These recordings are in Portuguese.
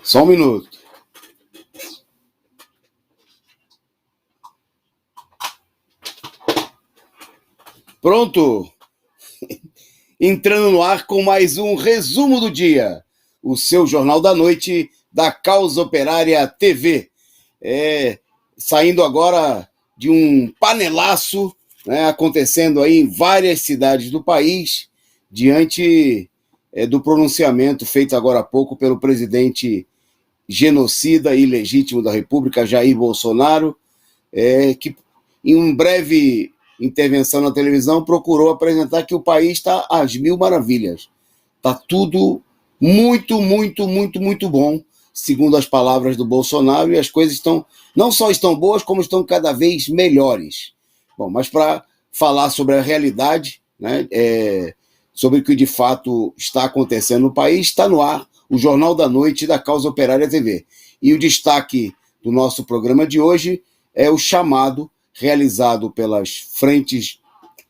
Só um minuto. Pronto! Entrando no ar com mais um resumo do dia. O seu Jornal da Noite da Causa Operária TV. Saindo agora de um panelaço, né, acontecendo aí em várias cidades do país, diante do pronunciamento feito agora há pouco pelo presidente genocida e ilegítimo da República, Jair Bolsonaro, que em um breve intervenção na televisão procurou apresentar que o país está às mil maravilhas. Está tudo muito, muito, muito, muito bom, segundo as palavras do Bolsonaro, e as coisas não só estão boas, como estão cada vez melhores. Bom, mas para falar sobre a realidade, né, sobre o que de fato está acontecendo no país, está no ar o Jornal da Noite da Causa Operária TV. E o destaque do nosso programa de hoje é o chamado realizado pelas frentes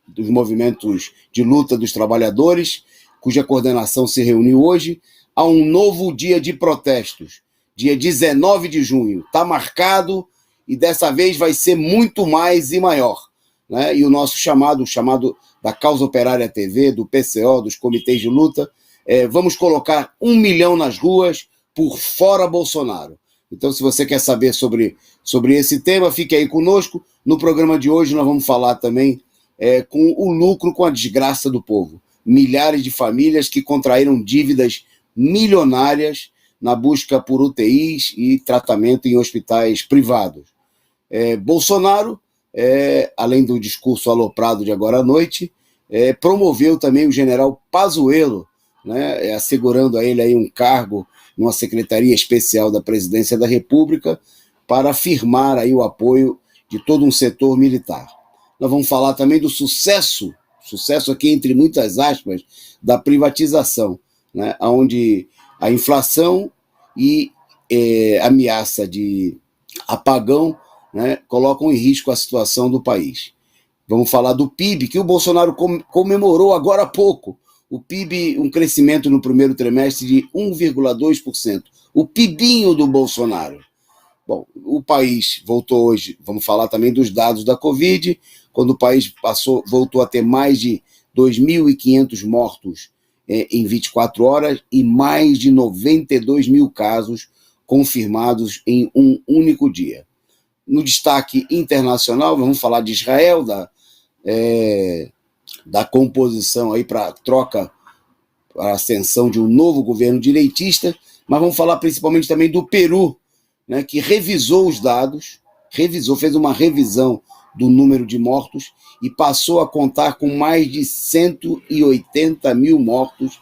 dos movimentos de luta dos trabalhadores, cuja coordenação se reuniu hoje, a um novo dia de protestos, dia 19 de junho. Está marcado e dessa vez vai ser muito mais e maior, né? E o nosso chamado da Causa Operária TV, do PCO, dos comitês de luta, vamos colocar 1 milhão nas ruas por fora Bolsonaro. Então, se você quer saber sobre esse tema, fique aí conosco. No programa de hoje nós vamos falar também com o lucro com a desgraça do povo. Milhares de famílias que contraíram dívidas milionárias na busca por UTIs e tratamento em hospitais privados. Bolsonaro, além do discurso aloprado de agora à noite, promoveu também o general Pazuello, né, assegurando a ele aí um cargo numa secretaria especial da Presidência da República para afirmar aí o apoio de todo um setor militar. Nós vamos falar também do sucesso aqui entre muitas aspas, da privatização, né, onde a inflação e ameaça de apagão, né, colocam em risco a situação do país. Vamos falar do PIB, que o Bolsonaro comemorou agora há pouco. O PIB, um crescimento no primeiro trimestre de 1,2%. O PIBinho do Bolsonaro. Bom, o país voltou hoje, vamos falar também dos dados da Covid, quando o país voltou a ter mais de 2.500 mortos em 24 horas e mais de 92 mil casos confirmados em um único dia. No destaque internacional, vamos falar de Israel, da composição aí para troca, para a ascensão de um novo governo direitista, mas vamos falar principalmente também do Peru, né, que revisou os dados, fez uma revisão do número de mortos e passou a contar com mais de 180 mil mortos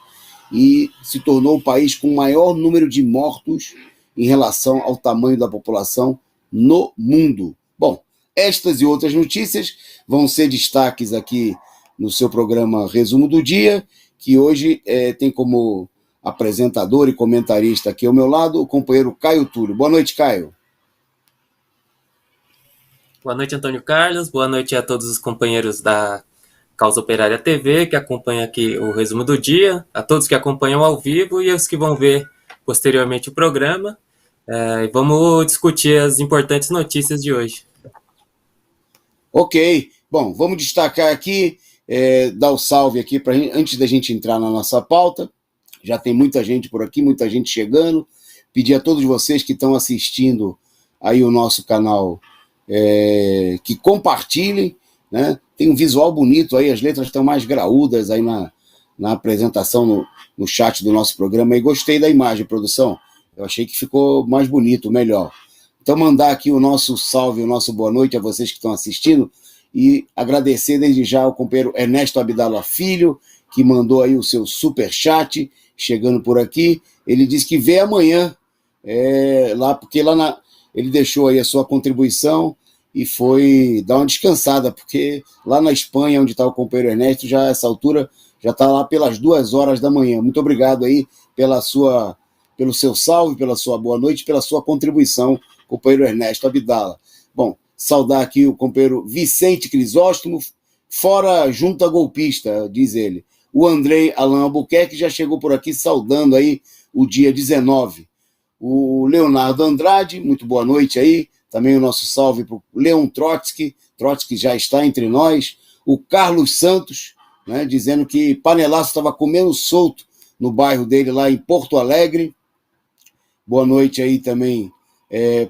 e se tornou o país com o maior número de mortos em relação ao tamanho da população no mundo. Bom, estas e outras notícias vão ser destaques aqui no seu programa Resumo do Dia, que hoje tem como apresentador e comentarista aqui ao meu lado o companheiro Caio Túlio. Boa noite, Caio. Boa noite, Antônio Carlos. Boa noite a todos os companheiros da Causa Operária TV, que acompanham aqui o Resumo do Dia, a todos que acompanham ao vivo e os que vão ver posteriormente o programa. Vamos discutir as importantes notícias de hoje. Ok. Bom, vamos destacar aqui, dar o salve aqui antes da gente entrar na nossa pauta. Já tem muita gente por aqui, muita gente chegando. Pedir a todos vocês que estão assistindo aí o nosso canal que compartilhem, né? Tem um visual bonito aí, as letras estão mais graúdas aí na apresentação no chat do nosso programa. E gostei da imagem, produção. Eu achei que ficou mais bonito, melhor. Então mandar aqui o nosso salve, o nosso boa noite a vocês que estão assistindo e agradecer desde já ao companheiro Ernesto Abdala Filho, que mandou aí o seu superchat, chegando por aqui. Ele disse que vê amanhã, porque ele deixou aí a sua contribuição e foi dar uma descansada, porque lá na Espanha, onde está o companheiro Ernesto, já a essa altura, já está lá pelas 2 horas da manhã. Muito obrigado aí pelo seu salve, pela sua boa noite, pela sua contribuição, companheiro Ernesto Abdala. Bom, saudar aqui o companheiro Vicente Crisóstomo, fora junta golpista, diz ele. O Andrei Alain Albuquerque já chegou por aqui saudando aí o dia 19. o Leonardo Andrade, muito boa noite aí, também o nosso salve para o Leon Trotsky já está entre nós, o Carlos Santos, né, dizendo que panelaço estava comendo solto no bairro dele lá em Porto Alegre. Boa noite aí também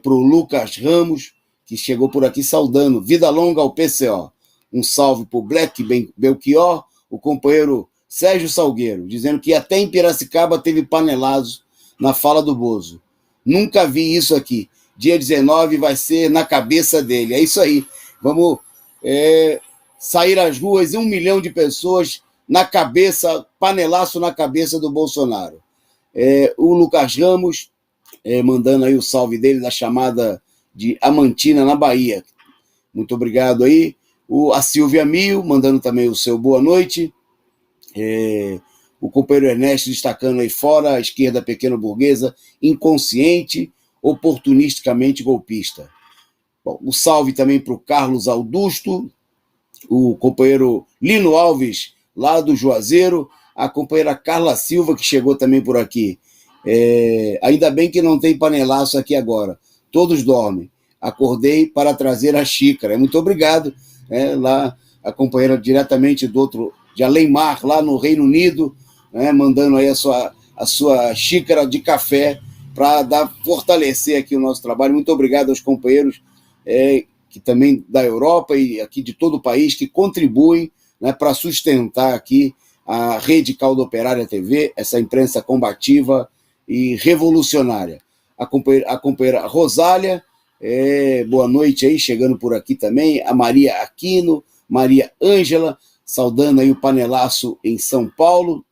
para o Lucas Ramos, que chegou por aqui saudando. Vida longa ao PCO. Um salve para o Black Belchior, o companheiro Sérgio Salgueiro, dizendo que até em Piracicaba teve panelazo na fala do Bozo. Nunca vi isso aqui. Dia 19 vai ser na cabeça dele. É isso aí. Vamos sair às ruas, 1 milhão de pessoas na cabeça, panelaço na cabeça do Bolsonaro. O Lucas Ramos, mandando aí o salve dele da chamada de Amantina, na Bahia. Muito obrigado aí. A Silvia Mio, mandando também o seu boa noite. O companheiro Ernesto destacando aí fora, a esquerda pequena burguesa, inconsciente, oportunisticamente golpista. Bom, o salve também para o Carlos Augusto, o companheiro Lino Alves, lá do Juazeiro, a companheira Carla Silva, que chegou também por aqui. Ainda bem que não tem panelaço aqui agora. Todos dormem. Acordei para trazer a xícara. Muito obrigado. Lá a companheira diretamente de Além-Mar, lá no Reino Unido, mandando aí a sua xícara de café para fortalecer aqui o nosso trabalho. Muito obrigado aos companheiros que também da Europa e aqui de todo o país que contribuem, né, para sustentar aqui a Rede Caldo Operária TV, essa imprensa combativa e revolucionária. A companheira Rosália, boa noite aí, chegando por aqui também, a Maria Aquino, Maria Ângela, saudando aí o panelaço em São Paulo.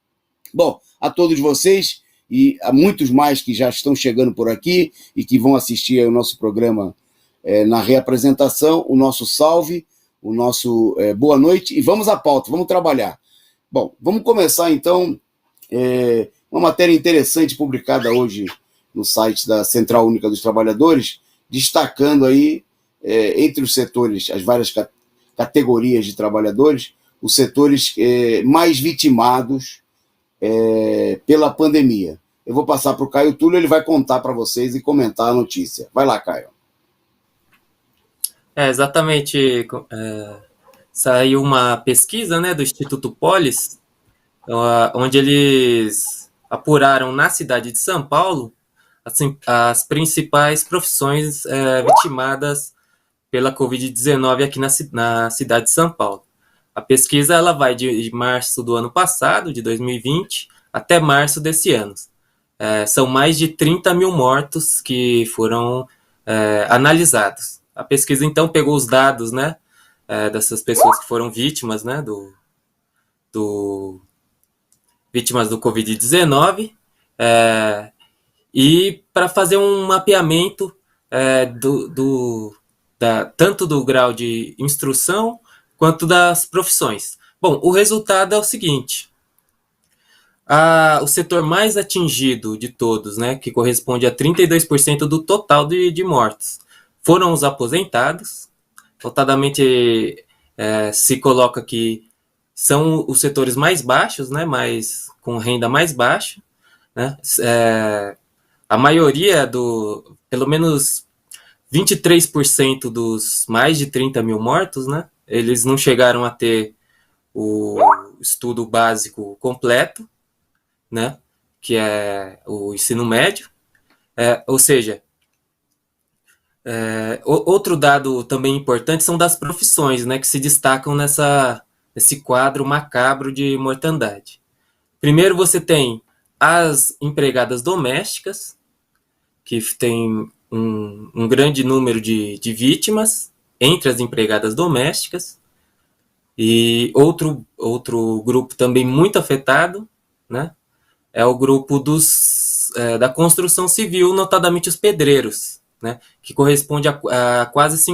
Bom, a todos vocês e a muitos mais que já estão chegando por aqui e que vão assistir ao nosso programa na reapresentação, o nosso salve, o nosso boa noite, e vamos à pauta, vamos trabalhar. Bom, vamos começar então uma matéria interessante publicada hoje no site da Central Única dos Trabalhadores, destacando aí, entre os setores, as várias categorias de trabalhadores, os setores mais vitimados pela pandemia. Eu vou passar para o Caio Túlio, ele vai contar para vocês e comentar a notícia. Vai lá, Caio. Exatamente. Saiu uma pesquisa, né, do Instituto Polis, onde eles apuraram na cidade de São Paulo as principais profissões vitimadas pela Covid-19 aqui na cidade de São Paulo. A pesquisa ela vai de março do ano passado, de 2020, até março desse ano. São mais de 30 mil mortos que foram analisados. A pesquisa, então, pegou os dados, né, dessas pessoas que foram vítimas, né, vítimas do Covid-19, e para fazer um mapeamento tanto do grau de instrução quanto das profissões. Bom, o resultado é o seguinte: o setor mais atingido de todos, né, que corresponde a 32% do total de mortos, foram os aposentados. Notadamente, se coloca que são os setores mais baixos, né, com renda mais baixa, né, a maioria pelo menos 23% dos mais de 30 mil mortos, né, eles não chegaram a ter o estudo básico completo, né, que é o ensino médio, ou seja, outro dado também importante são das profissões, né, que se destacam nesse quadro macabro de mortandade. Primeiro você tem as empregadas domésticas, que tem um grande número de vítimas entre as empregadas domésticas, e outro grupo também muito afetado, né, é o grupo da construção civil, notadamente os pedreiros, né, que corresponde a quase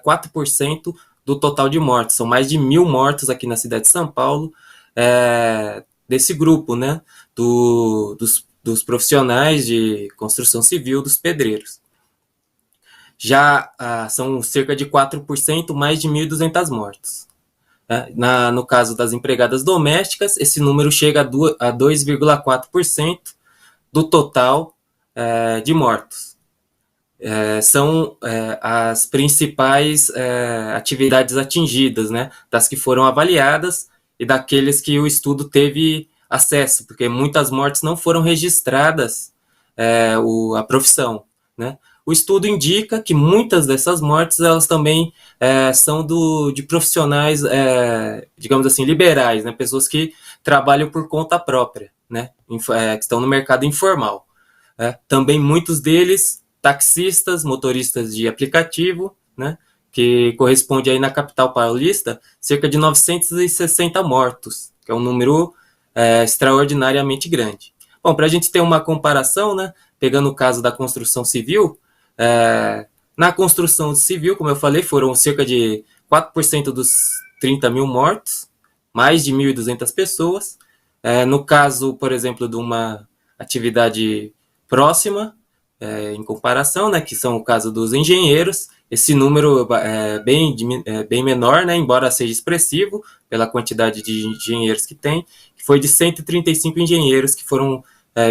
4% do total de mortes. São mais de 1.000 mortos aqui na cidade de São Paulo, desse grupo, né, dos profissionais de construção civil, dos pedreiros. Já são cerca de 4%, mais de 1.200 mortos. No caso das empregadas domésticas, esse número chega a 2,4% do total de mortos. São as principais atividades atingidas, né, das que foram avaliadas e daqueles que o estudo teve acesso, porque muitas mortes não foram registradas a profissão, né? O estudo indica que muitas dessas mortes elas também são de profissionais, digamos assim, liberais, né? Pessoas que trabalham por conta própria, né? Que estão no mercado informal. Também muitos deles taxistas, motoristas de aplicativo, né? Que corresponde aí na capital paulista cerca de 960 mortos, que é um número extraordinariamente grande. Bom, para a gente ter uma comparação, né? Pegando o caso da construção civil, na construção civil, como eu falei, foram cerca de 4% dos 30 mil mortos, mais de 1.200 pessoas. No caso, por exemplo, de uma atividade próxima, em comparação, né, que são o caso dos engenheiros, esse número é bem menor, né, embora seja expressivo pela quantidade de engenheiros que tem, que foi de 135 engenheiros que foram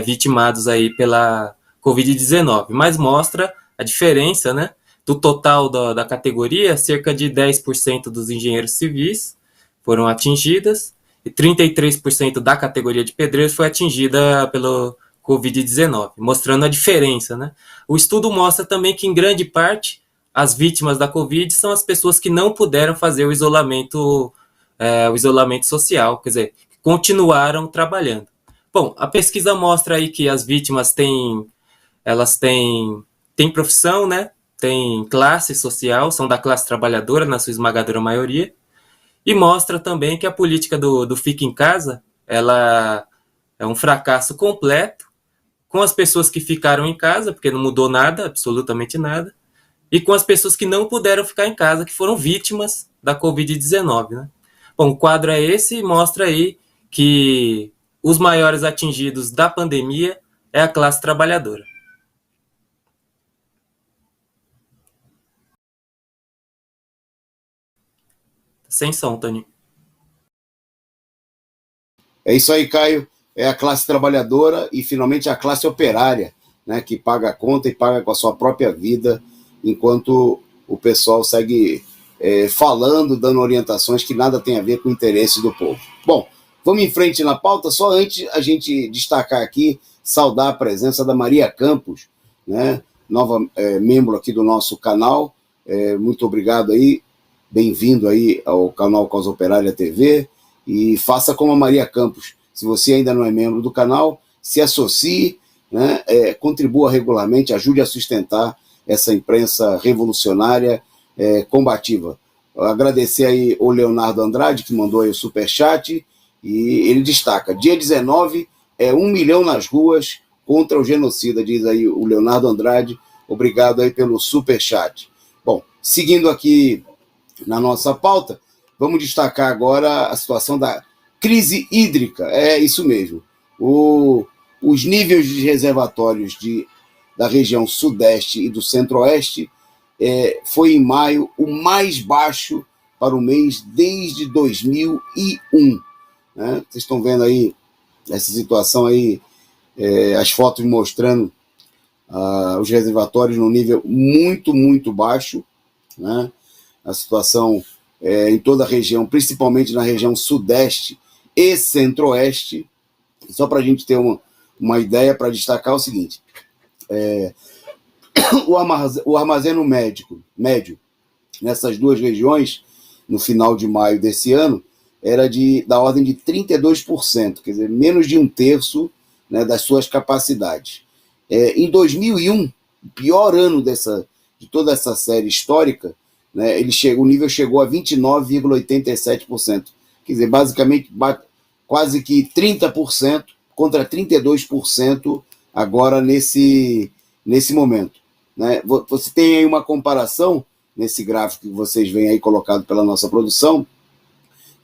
vitimados aí pela Covid-19, mas mostra a diferença, né, do total da categoria, cerca de 10% dos engenheiros civis foram atingidas e 33% da categoria de pedreiros foi atingida pelo Covid-19, mostrando a diferença, né? O estudo mostra também que, em grande parte, as vítimas da Covid são as pessoas que não puderam fazer o isolamento social, quer dizer, continuaram trabalhando. Bom, a pesquisa mostra aí que as vítimas têm profissão, né? Têm classe social, são da classe trabalhadora, na sua esmagadora maioria, e mostra também que a política do Fica em Casa, ela é um fracasso completo, com as pessoas que ficaram em casa, porque não mudou nada, absolutamente nada, e com as pessoas que não puderam ficar em casa, que foram vítimas da Covid-19, né? Bom, o quadro é esse e mostra aí que os maiores atingidos da pandemia é a classe trabalhadora. Sem som, Tony. É isso aí, Caio. É a classe trabalhadora e, finalmente, a classe operária, né, que paga a conta e paga com a sua própria vida, enquanto o pessoal segue falando, dando orientações que nada tem a ver com o interesse do povo. Bom, vamos em frente na pauta, só antes a gente destacar aqui, saudar a presença da Maria Campos, né, nova membro aqui do nosso canal. Muito obrigado aí, bem-vindo aí ao canal Causa Operária TV, e faça como a Maria Campos. Se você ainda não é membro do canal, se associe, né, contribua regularmente, ajude a sustentar essa imprensa revolucionária, combativa. Agradecer aí o Leonardo Andrade, que mandou aí o superchat, e ele destaca, dia 19 é 1 milhão nas ruas contra o genocida, diz aí o Leonardo Andrade. Obrigado aí pelo superchat. Bom, seguindo aqui na nossa pauta, vamos destacar agora a situação da crise hídrica. É isso mesmo. Os níveis de reservatórios da região sudeste e do centro-oeste foi em maio o mais baixo para o mês desde 2001. Né? Vocês estão vendo aí essa situação aí, as fotos mostrando os reservatórios num nível muito, muito baixo, né? A situação em toda a região, principalmente na região sudeste e centro-oeste. Só para a gente ter uma ideia, para destacar o seguinte, o armazeno médio nessas duas regiões, no final de maio desse ano, era da ordem de 32%, quer dizer, menos de um terço, né, das suas capacidades. Em 2001, o pior ano de toda essa série histórica, né, o nível chegou a 29,87%. Quer dizer, basicamente, quase que 30% contra 32% agora nesse momento. Né? Você tem aí uma comparação, nesse gráfico que vocês veem aí colocado pela nossa produção,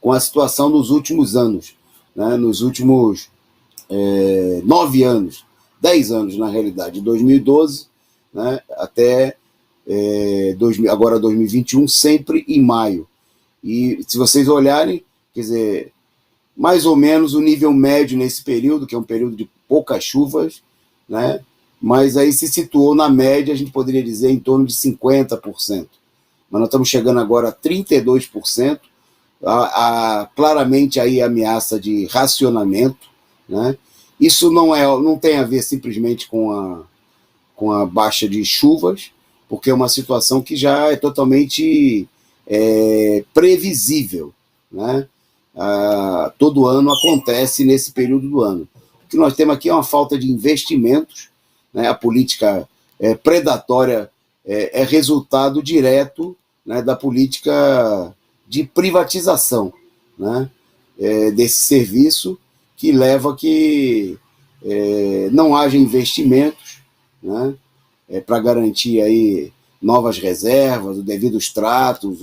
com a situação dos últimos anos, né? Nos últimos 9 anos, 10 anos na realidade, de 2012, né, até agora 2021, sempre em maio. E se vocês olharem, quer dizer, mais ou menos o nível médio nesse período, que é um período de poucas chuvas, né, mas aí se situou na média, a gente poderia dizer, em torno de 50%. Mas nós estamos chegando agora a 32%, claramente aí a ameaça de racionamento, né? Isso não tem a ver simplesmente com a baixa de chuvas, porque é uma situação que já é totalmente previsível, né? Todo ano acontece nesse período do ano. O que nós temos aqui é uma falta de investimentos, né? A política predatória é resultado direto, né, da política de privatização, né, desse serviço, que leva a que não haja investimentos, né, para garantir aí novas reservas, os devidos tratos,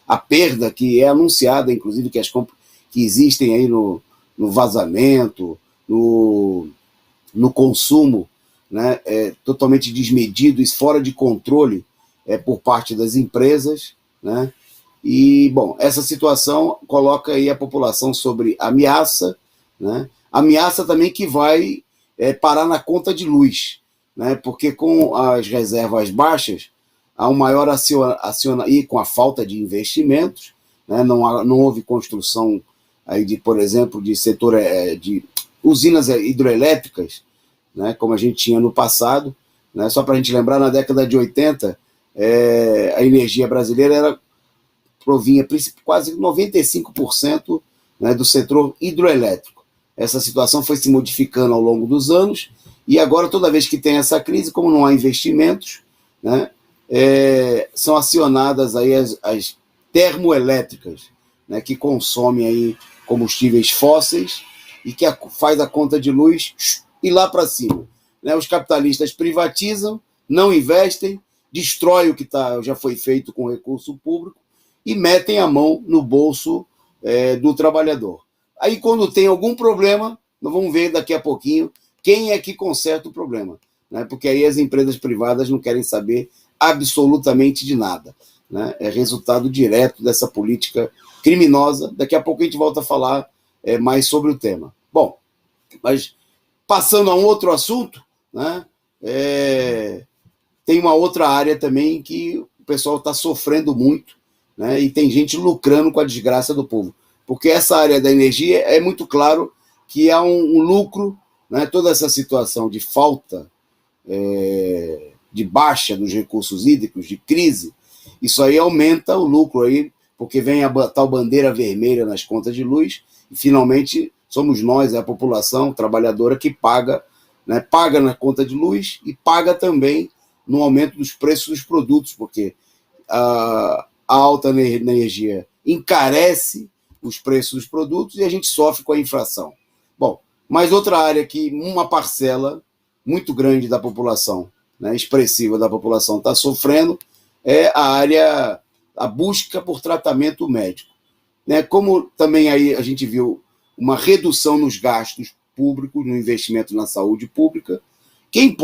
a perda que é anunciada, inclusive, que existem aí no vazamento, no consumo, né, totalmente desmedido e fora de controle por parte das empresas, né? E, bom, essa situação coloca aí a população sobre ameaça, né? Ameaça também que vai parar na conta de luz, né? Porque com as reservas baixas, há um maior e com a falta de investimentos, né? Não houve construção aí por exemplo, de setor de usinas hidroelétricas, né? Como a gente tinha no passado, né? Só para a gente lembrar, na década de 80, a energia brasileira provinha quase 95%, né, do setor hidroelétrico. Essa situação foi se modificando ao longo dos anos e agora, toda vez que tem essa crise, como não há investimentos, né, são acionadas aí as termoelétricas, né, que consomem aí combustíveis fósseis e que faz a conta de luz ir lá para cima, né? Os capitalistas privatizam, não investem, destrói o que já foi feito com recurso público e metem a mão no bolso do trabalhador. Aí, quando tem algum problema, nós vamos ver daqui a pouquinho quem é que conserta o problema, né? Porque aí as empresas privadas não querem saber absolutamente de nada, né? É resultado direto dessa política criminosa. Daqui a pouco a gente volta a falar mais sobre o tema. Bom, mas passando a um outro assunto, né? Tem uma outra área também que o pessoal está sofrendo muito, né? E tem gente lucrando com a desgraça do povo. Porque essa área da energia é muito claro que há um lucro, né? Toda essa situação de falta, de baixa dos recursos hídricos, de crise, isso aí aumenta o lucro aí, porque vem a tal bandeira vermelha nas contas de luz e finalmente somos nós, a população trabalhadora, que paga, né? Paga na conta de luz e paga também no aumento dos preços dos produtos, porque a alta energia encarece os preços dos produtos e a gente sofre com a inflação. Bom, mas outra área que uma parcela muito grande da população, né, expressiva da população, está sofrendo é a busca por tratamento médico, né? Como também aí a gente viu uma redução nos gastos públicos, no investimento na saúde pública, quem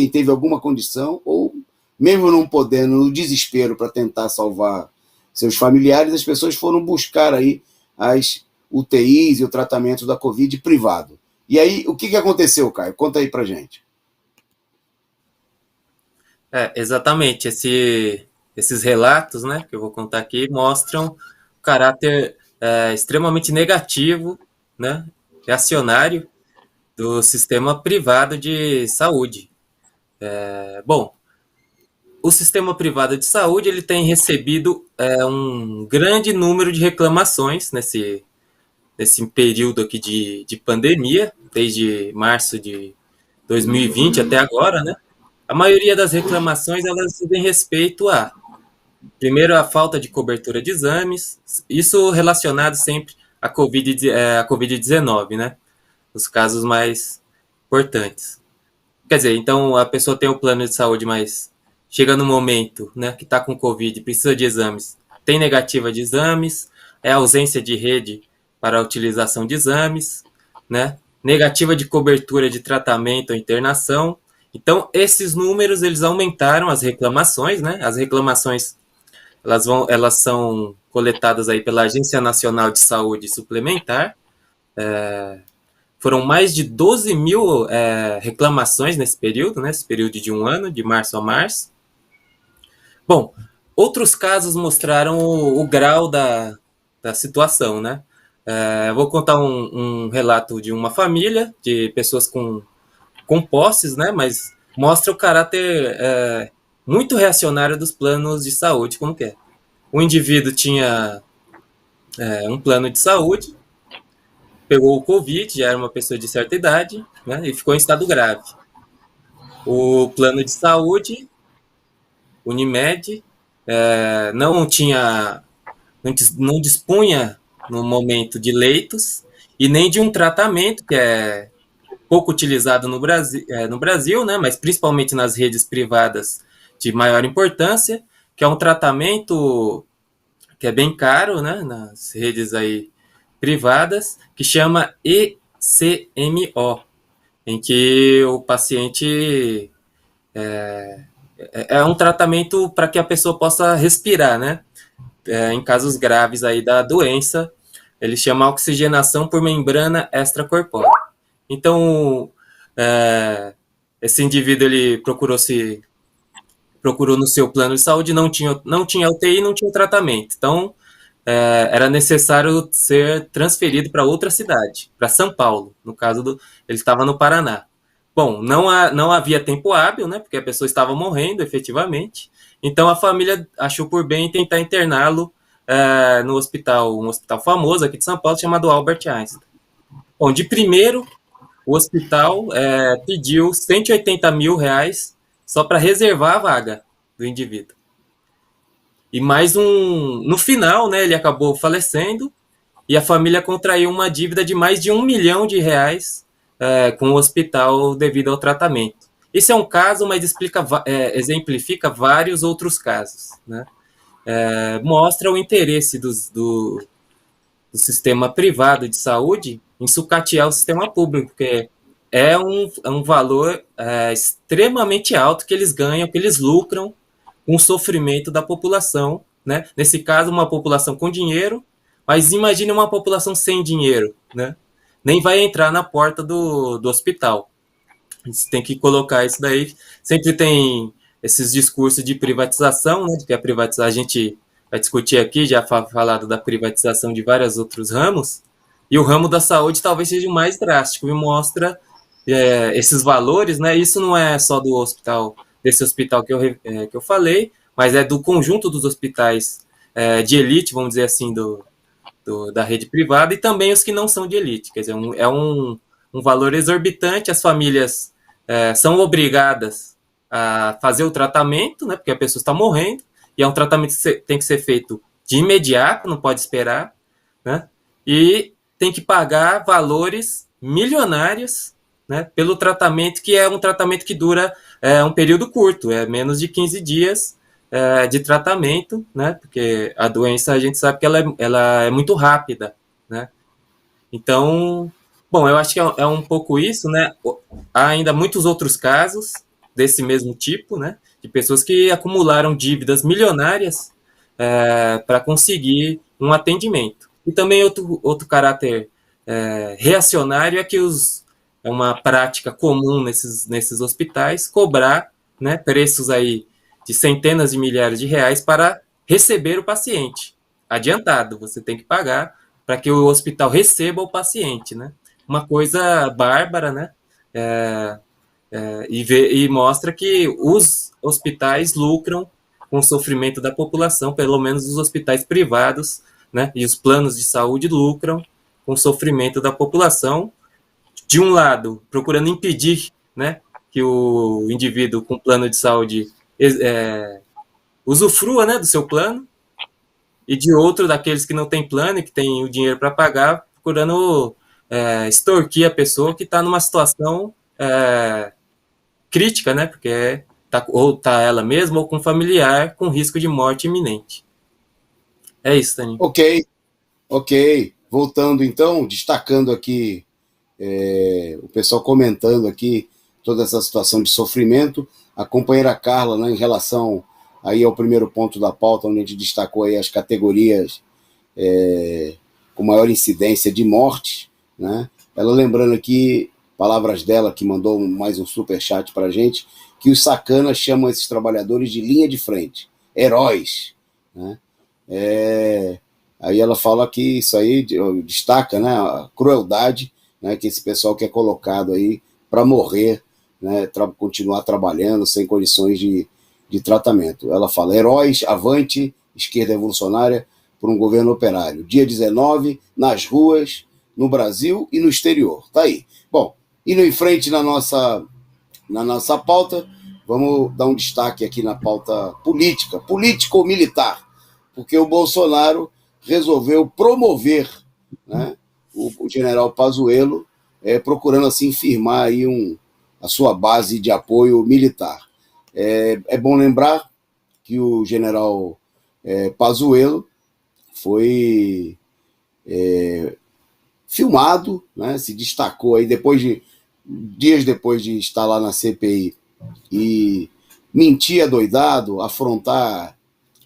teve alguma condição, ou mesmo não podendo, no desespero para tentar salvar seus familiares, as pessoas foram buscar aí as UTIs e o tratamento da Covid privado. E aí, o que aconteceu, Caio? Conta aí pra gente. Exatamente. Esses relatos, né, que eu vou contar aqui mostram o caráter extremamente negativo, né, reacionário do sistema privado de saúde. Bom, o sistema privado de saúde ele tem recebido um grande número de reclamações nesse período aqui de pandemia, desde março de 2020 até agora, né? A maioria das reclamações elas dizem respeito primeiro, a falta de cobertura de exames, isso relacionado sempre à Covid-19, né? Os casos mais importantes. Quer dizer, então a pessoa tem um plano de saúde, mas chega no momento, né, que está com Covid, precisa de exames, tem negativa de exames, ausência de rede para a utilização de exames, né, negativa de cobertura de tratamento ou internação. Então, esses números, eles aumentaram as reclamações, né? As reclamações, elas são coletadas aí pela Agência Nacional de Saúde Suplementar, Foram mais de 12 mil reclamações nesse período, né? Esse período de um ano, de março a março. Bom, outros casos mostraram o grau da situação, né? Vou contar um relato de uma família, de pessoas com posses, né? Mas mostra o caráter muito reacionário dos planos de saúde, como que é. O indivíduo tinha um plano de saúde, pegou o Covid, já era uma pessoa de certa idade, né? E ficou em estado grave. O plano de saúde, Unimed, não tinha, não dispunha no momento de leitos e nem de um tratamento que é pouco utilizado no Brasil, né, mas principalmente nas redes privadas de maior importância, que é um tratamento que é bem caro, né, nas redes aí privadas, que chama ECMO, em que o paciente é um tratamento para que a pessoa possa respirar, né, em casos graves aí da doença, ele chama oxigenação por membrana extracorpórea. Então, esse indivíduo ele procurou no seu plano de saúde, não tinha UTI, não tinha tratamento. Então, era necessário ser transferido para outra cidade, para São Paulo. No caso ele estava no Paraná. Bom, não havia tempo hábil, né? Porque a pessoa estava morrendo, efetivamente. Então a família achou por bem tentar interná-lo no hospital, um hospital famoso aqui de São Paulo chamado Albert Einstein. Bom, de primeiro o hospital pediu 180 mil reais só para reservar a vaga do indivíduo. E mais no final, né, ele acabou falecendo e a família contraiu uma dívida de mais de R$ 1 milhão com o hospital devido ao tratamento. Isso é um caso, mas exemplifica vários outros casos, né? Mostra o interesse do sistema privado de saúde em sucatear o sistema público, porque é um valor extremamente alto que eles ganham, que eles lucram com o sofrimento da população, né? Nesse caso, uma população com dinheiro, mas imagine uma população sem dinheiro, né? Nem vai entrar na porta do hospital. A gente tem que colocar isso daí. Sempre tem esses discursos de privatização, né? Que a gente vai discutir aqui, já falado da privatização de vários outros ramos, e o ramo da saúde talvez seja o mais drástico, e mostra esses valores, né? Isso não é só do hospital, desse hospital que eu falei, mas é do conjunto dos hospitais de elite, vamos dizer assim, da rede privada, e também os que não são de elite. Quer dizer, é um valor exorbitante, as famílias são obrigadas a fazer o tratamento, né? Porque a pessoa está morrendo, e é um tratamento que tem que ser feito de imediato, não pode esperar, né? E tem que pagar valores milionários, né, pelo tratamento, que é um tratamento que dura um período curto, menos de 15 dias de tratamento, né, porque a doença a gente sabe que ela é muito rápida, né. Então, bom, eu acho que é um pouco isso, né. Há ainda muitos outros casos desse mesmo tipo, né, de pessoas que acumularam dívidas milionárias para conseguir um atendimento. E também outro caráter reacionário é que é uma prática comum nesses hospitais cobrar, né, preços aí de centenas de milhares de reais para receber o paciente. Adiantado, você tem que pagar para que o hospital receba o paciente, né? Uma coisa bárbara, né? E mostra que os hospitais lucram com o sofrimento da população, pelo menos os hospitais privados, né? E os planos de saúde lucram com o sofrimento da população, de um lado, procurando impedir, né, que o indivíduo com plano de saúde usufrua, né, do seu plano, e de outro, daqueles que não têm plano e que têm o dinheiro para pagar, procurando extorquir a pessoa que está numa situação crítica, né, porque ou está ela mesma ou com um familiar com risco de morte iminente. É isso, Tani. Ok. Voltando então, destacando aqui o pessoal comentando aqui toda essa situação de sofrimento, a companheira Carla, né, em relação aí ao primeiro ponto da pauta, onde a gente destacou aí as categorias com maior incidência de morte, né, Ela lembrando aqui, palavras dela, que mandou mais um superchat para a gente, que os sacanas chamam esses trabalhadores de linha de frente, heróis, né? Aí ela fala que isso aí destaca, né, a crueldade, né, que esse pessoal que é colocado aí para morrer, né, continuar trabalhando sem condições de tratamento. Ela fala: heróis, avante, esquerda revolucionária por um governo operário. Dia 19, nas ruas, no Brasil e no exterior. Tá aí. Bom, indo em frente na nossa pauta, vamos dar um destaque aqui na pauta política, político-militar, porque o Bolsonaro resolveu promover, né, o general Pazuello, procurando assim firmar aí a sua base de apoio militar. É bom lembrar que o general Pazuello foi filmado, né, se destacou aí dias depois de estar lá na CPI e mentir adoidado, afrontar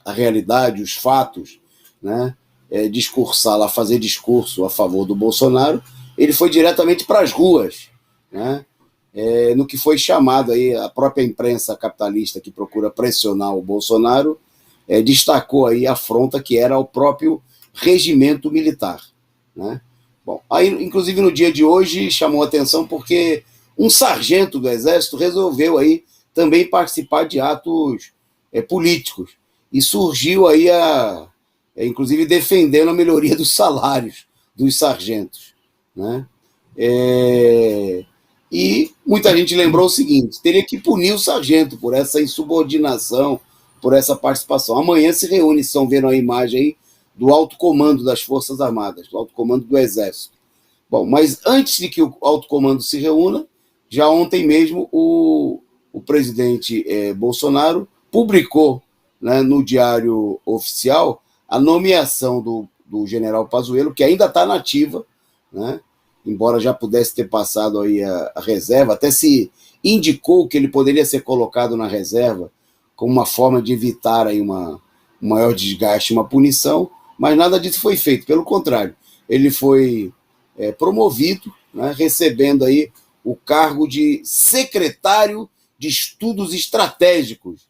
a realidade, os fatos, né, discursar lá, fazer discurso a favor do Bolsonaro. Ele foi diretamente para as ruas, né, no que foi chamado aí, a própria imprensa capitalista que procura pressionar o Bolsonaro, destacou aí a afronta que era ao próprio regimento militar, né? Bom, aí, inclusive no dia de hoje chamou a atenção porque um sargento do Exército resolveu aí também participar de atos políticos e surgiu aí inclusive defendendo a melhoria dos salários dos sargentos, né? E muita gente lembrou o seguinte: teria que punir o sargento por essa insubordinação, por essa participação. Amanhã se reúne, estão vendo a imagem aí do alto comando das Forças Armadas, do alto comando do Exército. Bom, mas antes de que o alto comando se reúna, já ontem mesmo o presidente Bolsonaro publicou, né, no Diário Oficial a nomeação do general Pazuello, que ainda está na ativa, né, embora já pudesse ter passado aí a reserva, até se indicou que ele poderia ser colocado na reserva como uma forma de evitar aí um maior desgaste, uma punição, mas nada disso foi feito. Pelo contrário, ele foi promovido, né, recebendo aí o cargo de secretário de Estudos Estratégicos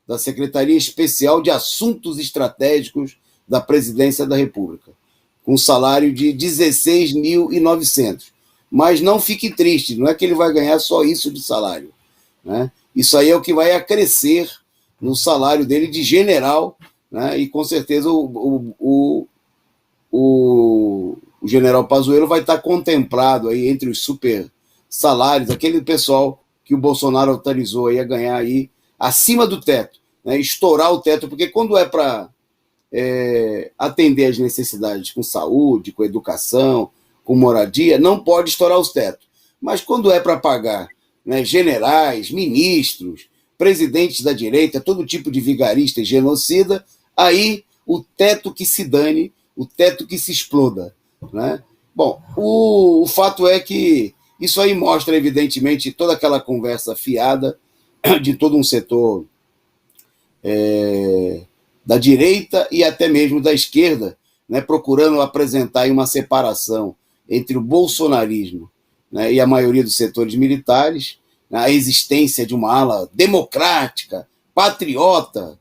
da Secretaria Especial de Assuntos Estratégicos da Presidência da República, com um salário de 16.900. Mas não fique triste, não é que ele vai ganhar só isso de salário, né? Isso aí é o que vai acrescer no salário dele de general, né? E com certeza o general Pazuello vai estar contemplado aí entre os super salários, aquele pessoal que o Bolsonaro autorizou aí a ganhar aí acima do teto, né? Estourar o teto, porque quando é para atender às necessidades com saúde, com educação, com moradia, não pode estourar os tetos. Mas quando é para pagar, né, generais, ministros, presidentes da direita, todo tipo de vigarista e genocida, aí o teto que se dane, o teto que se exploda, né? Bom, o fato é que isso aí mostra, evidentemente, toda aquela conversa fiada de todo um setor da direita e até mesmo da esquerda, né, procurando apresentar uma separação entre o bolsonarismo, né, e a maioria dos setores militares, né, a existência de uma ala democrática, patriota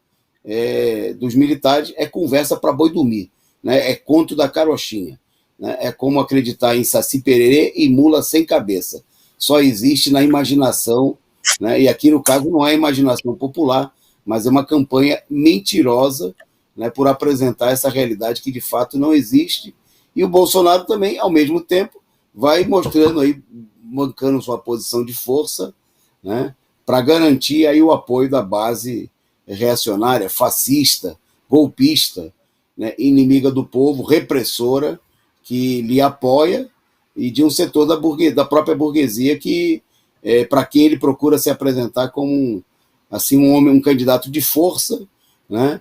dos militares, é conversa para boi dormir, né, é conto da carochinha, né, é como acreditar em Saci Pererê e mula sem cabeça. Só existe na imaginação, né, e aqui no caso não é imaginação popular, mas é uma campanha mentirosa, né, por apresentar essa realidade que de fato não existe. E o Bolsonaro também, ao mesmo tempo, vai mostrando aí, mancando sua posição de força, né, para garantir aí o apoio da base reacionária, fascista, golpista, né, inimiga do povo, repressora, que lhe apoia, e de um setor da própria burguesia que, para quem ele procura se apresentar como assim, um candidato de força, né,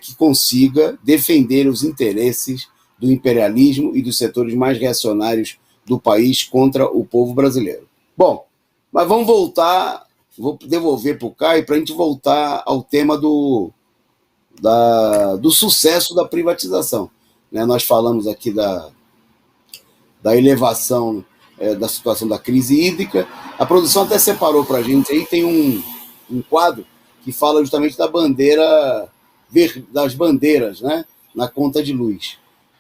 que consiga defender os interesses do imperialismo e dos setores mais reacionários do país contra o povo brasileiro. Bom, mas vamos voltar, vou devolver para o Caio para a gente voltar ao tema do sucesso da privatização, né? Nós falamos aqui da elevação da situação da crise hídrica. A produção até separou para a gente aí, tem um quadro que fala justamente da bandeira, das bandeiras, né, na conta de luz,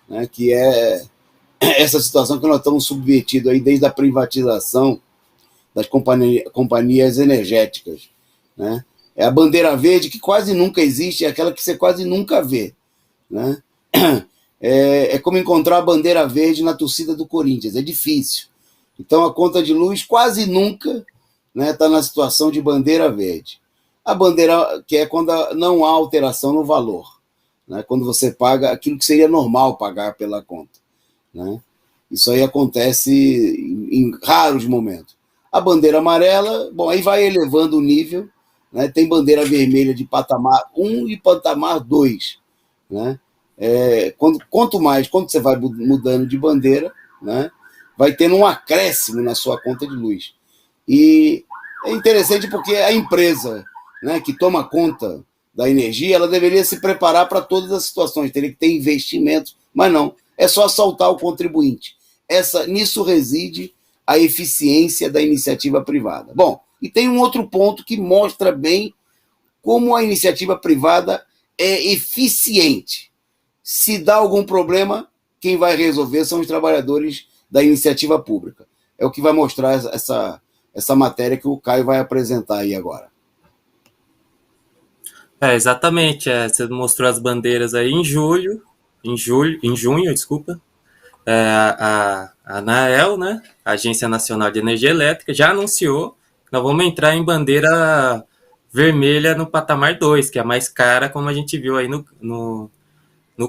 né, que é essa situação que nós estamos submetidos aí desde a privatização das companhias energéticas, né? É a bandeira verde que quase nunca existe, é aquela que você quase nunca vê, né? É como encontrar a bandeira verde na torcida do Corinthians, é difícil. Então a conta de luz quase nunca, né, está na situação de bandeira verde. A bandeira que é quando não há alteração no valor, né, quando você paga aquilo que seria normal pagar pela conta, né? Isso aí acontece em raros momentos. A bandeira amarela, bom, aí vai elevando o nível, né? Tem bandeira vermelha de patamar 1 e patamar 2, né? Quanto você vai mudando de bandeira, né, vai tendo um acréscimo na sua conta de luz. E é interessante porque a empresa, né, que toma conta da energia, ela deveria se preparar para todas as situações, teria que ter investimentos, mas não, é só assaltar o contribuinte. Nisso reside a eficiência da iniciativa privada. Bom, e tem um outro ponto que mostra bem como a iniciativa privada é eficiente. Se dá algum problema, quem vai resolver são os trabalhadores da iniciativa pública. É o que vai mostrar essa matéria que o Caio vai apresentar aí agora. Exatamente. Você mostrou as bandeiras aí em junho, desculpa. A ANAEL, né, a Agência Nacional de Energia Elétrica, já anunciou que nós vamos entrar em bandeira vermelha no patamar 2, que é a mais cara, como a gente viu aí no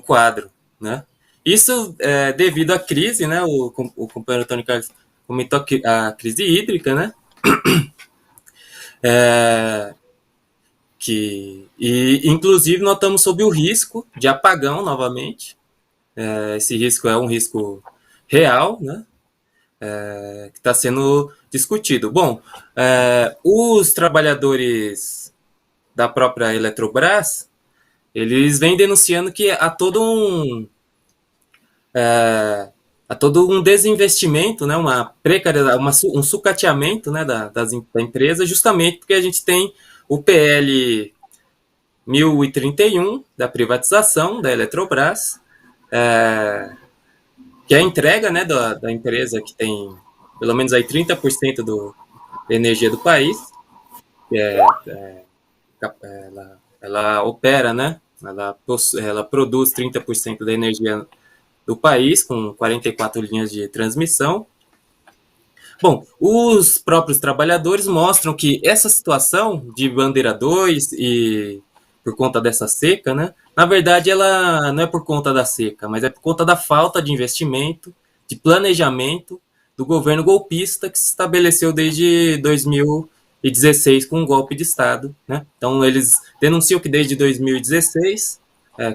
quadro, né? Isso é devido à crise, né? O companheiro Antônio Carlos comentou a crise hídrica, né? Inclusive, nós estamos sob o risco de apagão novamente. Esse risco é um risco real, né? Que está sendo discutido. Bom, os trabalhadores da própria Eletrobras, eles vêm denunciando que há todo um desinvestimento, né, uma precariedade, um sucateamento, né, da empresa, justamente porque a gente tem o PL 1031 da privatização da Eletrobras, que é a entrega, né, da empresa que tem pelo menos aí 30% da energia do país, que ela opera, né, ela produz 30% da energia do país, com 44 linhas de transmissão. Bom, os próprios trabalhadores mostram que essa situação de bandeira 2 e por conta dessa seca, né, na verdade ela não é por conta da seca, mas é por conta da falta de investimento, de planejamento do governo golpista que se estabeleceu desde 2016 com um golpe de Estado, né? Então eles denunciam que desde 2016,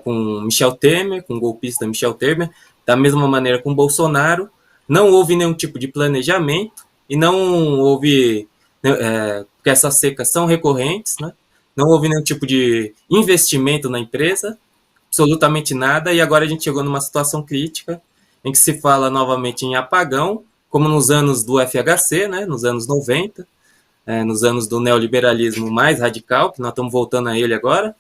com Michel Temer, com o golpista Michel Temer, da mesma maneira com Bolsonaro, não houve nenhum tipo de planejamento e não houve, porque essas secas são recorrentes, né? Não houve nenhum tipo de investimento na empresa, absolutamente nada, e agora a gente chegou numa situação crítica em que se fala novamente em apagão, como nos anos do FHC, né, nos anos 90, nos anos do neoliberalismo mais radical, que nós estamos voltando a ele agora,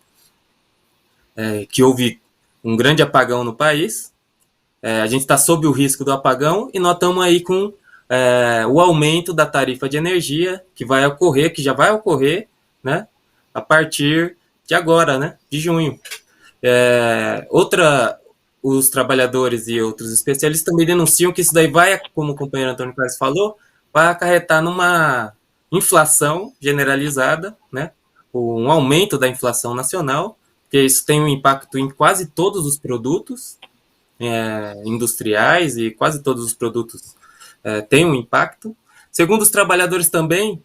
que houve um grande apagão no país. A gente está sob o risco do apagão e nós estamos aí com o aumento da tarifa de energia que já vai ocorrer, né, a partir de agora, né, de junho. Os trabalhadores e outros especialistas também denunciam que isso daí vai, como o companheiro Antônio Carlos falou, vai acarretar numa inflação generalizada, né, um aumento da inflação nacional, porque isso tem um impacto em quase todos os produtos industriais e quase todos os produtos têm um impacto. Segundo os trabalhadores também,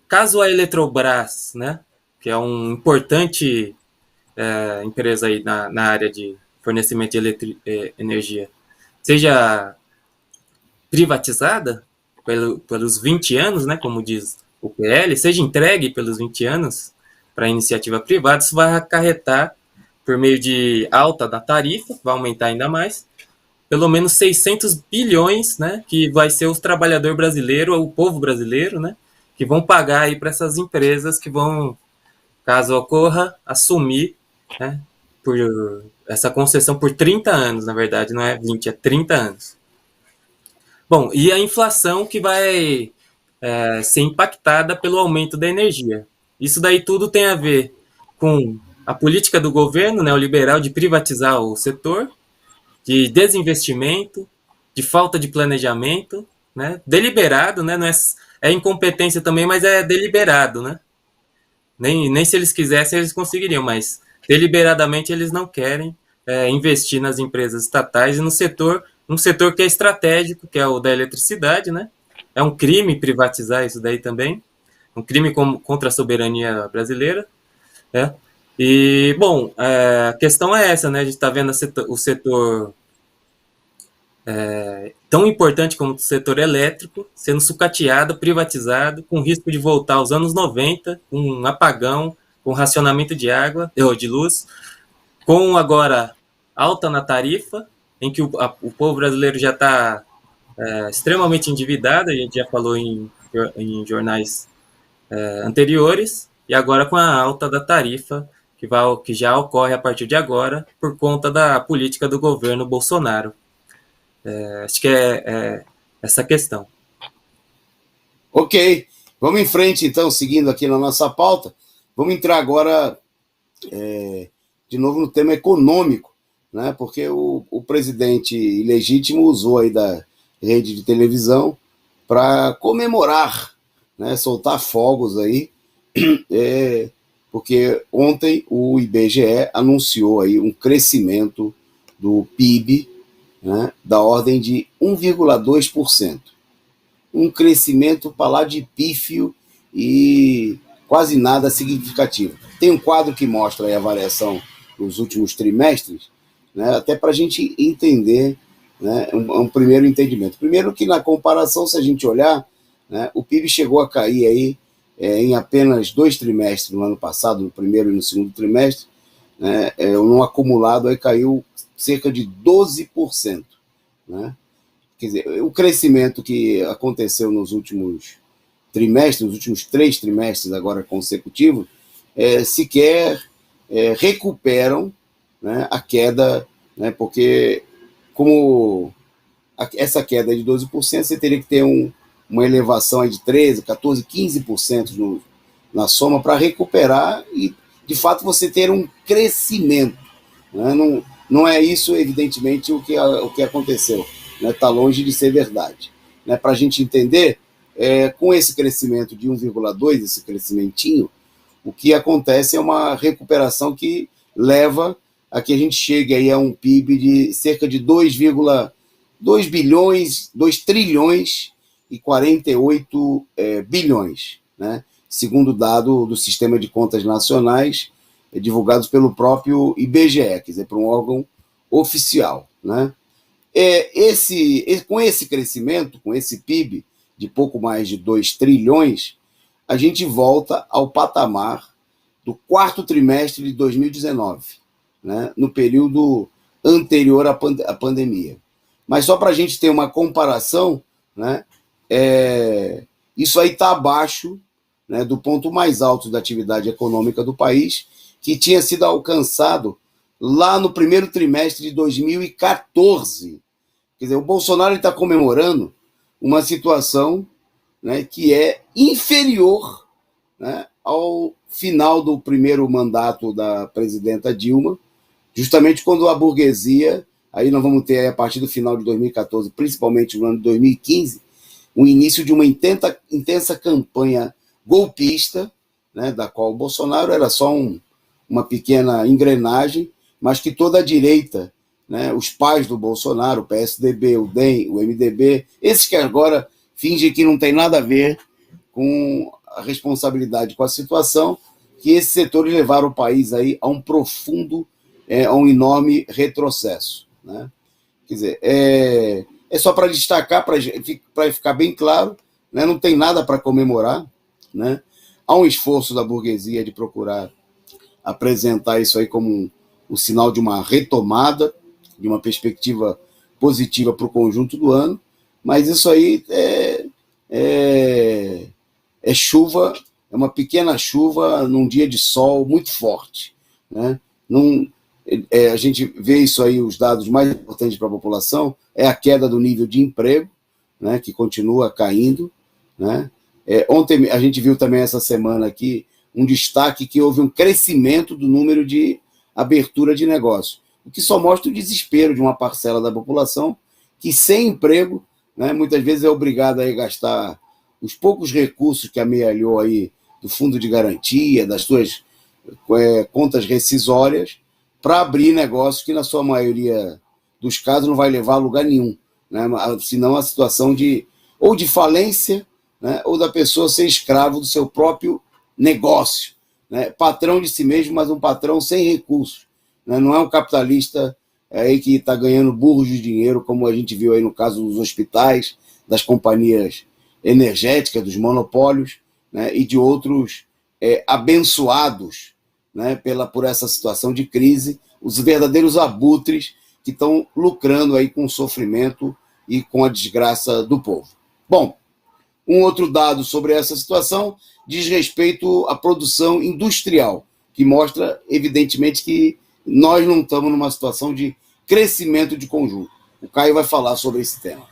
caso a Eletrobras, né, que é uma importante empresa aí na área de fornecimento de energia, seja privatizada pelos 20 anos, né, como diz o PL, seja entregue pelos 20 anos para a iniciativa privada, isso vai acarretar, por meio de alta da tarifa, vai aumentar ainda mais, pelo menos 600 bilhões, né, que vai ser os trabalhadores brasileiros, o povo brasileiro, né, que vão pagar aí para essas empresas que vão, caso ocorra, assumir, né, por essa concessão por 30 anos, na verdade, não é 20, é 30 anos. Bom, e a inflação que vai ser impactada pelo aumento da energia. Isso daí tudo tem a ver com a política do governo neoliberal de privatizar o setor, de desinvestimento, de falta de planejamento, né? Deliberado, né? Não é incompetência também, mas é deliberado, né? Nem se eles quisessem eles conseguiriam, mas deliberadamente eles não querem investir nas empresas estatais e no setor, um setor que é estratégico, que é o da eletricidade, né? É um crime privatizar isso daí também, um crime contra a soberania brasileira, né? E, bom, a questão é essa, né? A gente está vendo o setor tão importante como o setor elétrico sendo sucateado, privatizado, com risco de voltar aos anos 90, com um apagão, com racionamento de água, ou de luz, com agora alta na tarifa, em que o povo brasileiro já está extremamente endividado, a gente já falou em jornais anteriores, e agora com a alta da tarifa, que já ocorre a partir de agora, por conta da política do governo Bolsonaro. Acho que é essa questão. Ok, vamos em frente então, seguindo aqui na nossa pauta. Vamos entrar agora de novo no tema econômico, né? Porque o presidente ilegítimo usou aí da rede de televisão para comemorar, né? Soltar fogos aí, porque ontem o IBGE anunciou aí um crescimento do PIB, né, da ordem de 1,2%. Um crescimento para lá de pífio e quase nada significativo. Tem um quadro que mostra aí a variação nos últimos trimestres, né, até para a gente entender, né, um primeiro entendimento. Primeiro que na comparação, se a gente olhar, né, o PIB chegou a cair aí em apenas 2 trimestres no ano passado, no primeiro e no segundo trimestre, né, no acumulado aí caiu cerca de 12%. Né? Quer dizer, o crescimento que aconteceu nos últimos trimestres, nos últimos 3 trimestres agora consecutivos, sequer recuperam, né, a queda, né, porque como essa queda é de 12%, você teria que ter uma elevação aí de 13%, 14%, 15% na soma para recuperar e, de fato, você ter um crescimento. Né? Não é isso, evidentemente, o que aconteceu. Está longe de ser verdade. Né? Para a gente entender, com esse crescimento de 1,2%, esse crescimentinho, o que acontece é uma recuperação que leva a que a gente chegue aí a um PIB de cerca de 2 bilhões, 2 trilhões e 48 bilhões, né? Segundo dado do Sistema de Contas Nacionais, divulgados pelo próprio IBGE, quer dizer, para um órgão oficial. Né? Com esse crescimento, com esse PIB de pouco mais de 2 trilhões, a gente volta ao patamar do quarto trimestre de 2019, né? No período anterior à pandemia. Mas só para a gente ter uma comparação, né, isso aí está abaixo, né, do ponto mais alto da atividade econômica do país, que tinha sido alcançado lá no primeiro trimestre de 2014. Quer dizer, o Bolsonaro está comemorando uma situação, né, que é inferior, né, ao final do primeiro mandato da presidenta Dilma, justamente quando a burguesia, aí nós vamos ter a partir do final de 2014, principalmente no ano de 2015, o início de uma intensa campanha golpista, né, da qual o Bolsonaro era só uma pequena engrenagem, mas que toda a direita, né, os pais do Bolsonaro, o PSDB, o DEM, o MDB, esses que agora fingem que não tem nada a ver com a responsabilidade com a situação, que esses setores levaram o país aí a um profundo, a um enorme retrocesso. Né? Quer dizer, é só para destacar, para ficar bem claro, né, não tem nada para comemorar. Né? Há um esforço da burguesia de procurar apresentar isso aí como o sinal de uma retomada, de uma perspectiva positiva para o conjunto do ano, mas isso aí é chuva, é uma pequena chuva num dia de sol muito forte, né? Não, a gente vê isso aí, os dados mais importantes para a população é a queda do nível de emprego, né, que continua caindo, né? Ontem a gente viu também essa semana aqui um destaque que houve um crescimento do número de abertura de negócio, o que só mostra o desespero de uma parcela da população que sem emprego, né, muitas vezes é obrigada a gastar os poucos recursos que amealhou aí do fundo de garantia, das suas contas rescisórias, para abrir negócios que, na sua maioria dos casos, não vai levar a lugar nenhum, né? Senão a situação de falência, né? Ou da pessoa ser escravo do seu próprio negócio, né? Patrão de si mesmo, mas um patrão sem recursos, né? Não é um capitalista aí que está ganhando burros de dinheiro, como a gente viu aí no caso dos hospitais, das companhias energéticas, dos monopólios, né? E de outros abençoados, né, por essa situação de crise, os verdadeiros abutres que estão lucrando aí com o sofrimento e com a desgraça do povo. Bom, um outro dado sobre essa situação diz respeito à produção industrial, que mostra, evidentemente, que nós não estamos numa situação de crescimento de conjunto. O Caio vai falar sobre esse tema.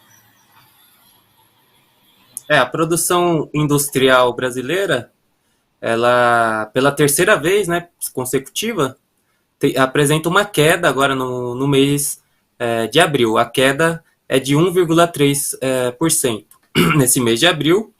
A produção industrial brasileira, ela, pela terceira vez, né, consecutiva, apresenta uma queda agora no mês de abril. A queda é de 1,3% nesse mês de abril.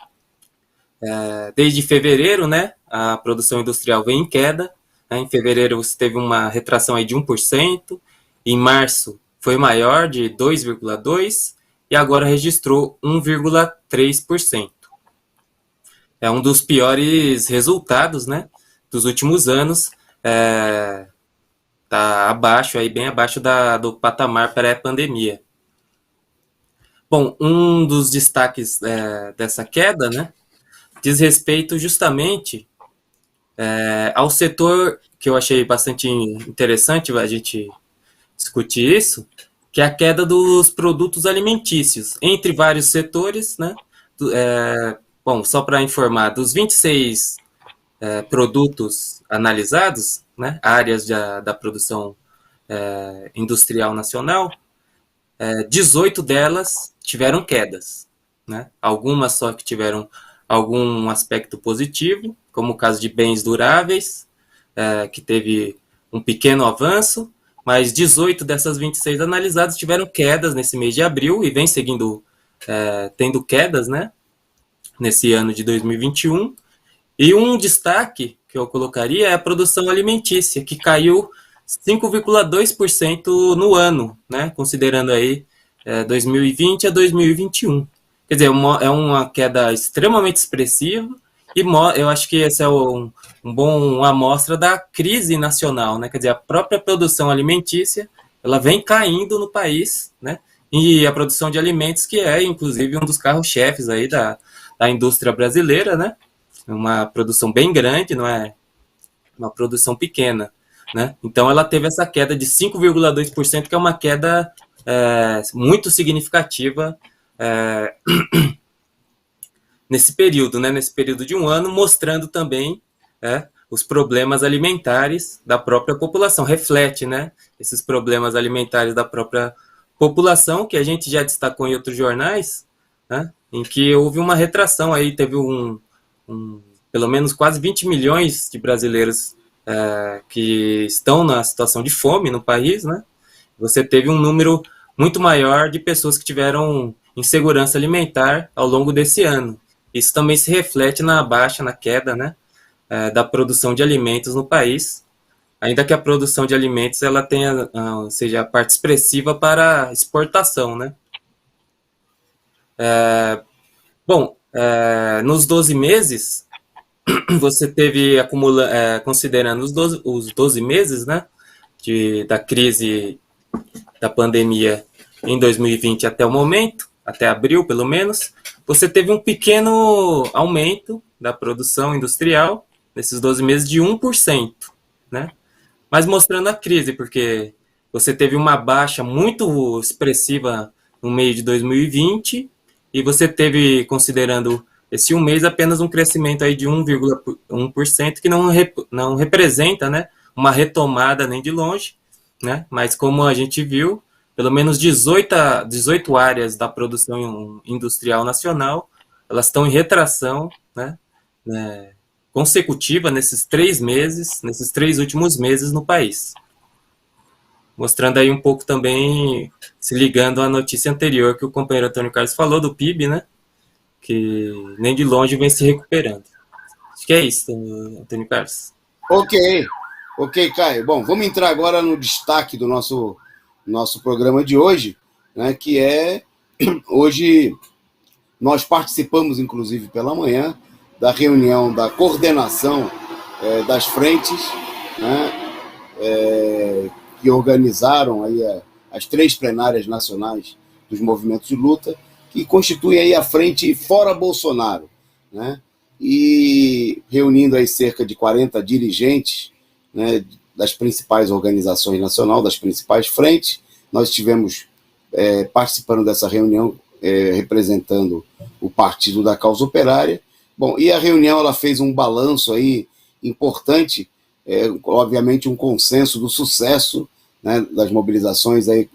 Desde fevereiro, né, a produção industrial vem em queda. Né, em fevereiro você teve uma retração aí de 1%, em março foi maior, de 2,2%, e agora registrou 1,3%. É um dos piores resultados, né, dos últimos anos. Está abaixo, aí, bem abaixo do patamar pré-pandemia. Bom, um dos destaques dessa queda, né, diz respeito justamente ao setor que eu achei bastante interessante a gente discutir isso, que é a queda dos produtos alimentícios, entre vários setores, né? Bom, só para informar, dos 26 produtos analisados, né, áreas da produção industrial nacional, 18 delas tiveram quedas, né? Algumas só que tiveram algum aspecto positivo, como o caso de bens duráveis, que teve um pequeno avanço, mas 18 dessas 26 analisadas tiveram quedas nesse mês de abril e vem seguindo, tendo quedas, né, nesse ano de 2021. E um destaque que eu colocaria é a produção alimentícia, que caiu 5,2% no ano, né, considerando aí 2020 a 2021. Quer dizer, é uma queda extremamente expressiva e eu acho que esse é uma boa amostra da crise nacional, né? Quer dizer, a própria produção alimentícia ela vem caindo no país, né? E a produção de alimentos, que é, inclusive, um dos carros-chefes aí da indústria brasileira, né? Uma produção bem grande, não é uma produção pequena, né? Então, ela teve essa queda de 5,2%, que é uma queda muito significativa nesse período, né? Nesse período de um ano, mostrando também os problemas alimentares da própria população. Reflete, né, esses problemas alimentares da própria população, que a gente já destacou em outros jornais, né, em que houve uma retração aí, teve pelo menos quase 20 milhões de brasileiros que estão na situação de fome no país, né? Você teve um número muito maior de pessoas que tiveram insegurança alimentar ao longo desse ano. Isso também se reflete na queda, né, da produção de alimentos no país, ainda que a produção de alimentos ela tenha, seja a parte expressiva para exportação, né? Bom, nos 12 meses, você teve, considerando os 12 meses, né, da crise da pandemia em 2020 até o momento, até abril pelo menos, você teve um pequeno aumento da produção industrial nesses 12 meses de 1%, né? Mas mostrando a crise, porque você teve uma baixa muito expressiva no meio de 2020 e você teve, considerando esse um mês, apenas um crescimento aí de 1,1%, que não representa, né, uma retomada nem de longe, né? Mas como a gente viu, pelo menos 18 áreas da produção industrial nacional, elas estão em retração, né, consecutiva nesses 3 meses, nesses 3 últimos meses no país. Mostrando aí um pouco também, se ligando à notícia anterior que o companheiro Antônio Carlos falou, do PIB, né? Que nem de longe vem se recuperando. Acho que é isso, Antônio Carlos. Ok, Caio. Bom, vamos entrar agora no destaque do nosso programa de hoje, né, que é, hoje nós participamos, inclusive pela manhã, da reunião da coordenação das frentes, né, que organizaram aí as 3 plenárias nacionais dos movimentos de luta, que constituem aí a frente Fora Bolsonaro, né, e reunindo aí cerca de 40 dirigentes, né, das principais organizações nacionais, das principais frentes. Nós estivemos participando dessa reunião, representando o Partido da Causa Operária. Bom, e a reunião ela fez um balanço aí importante, obviamente um consenso do sucesso, né, das mobilizações aí,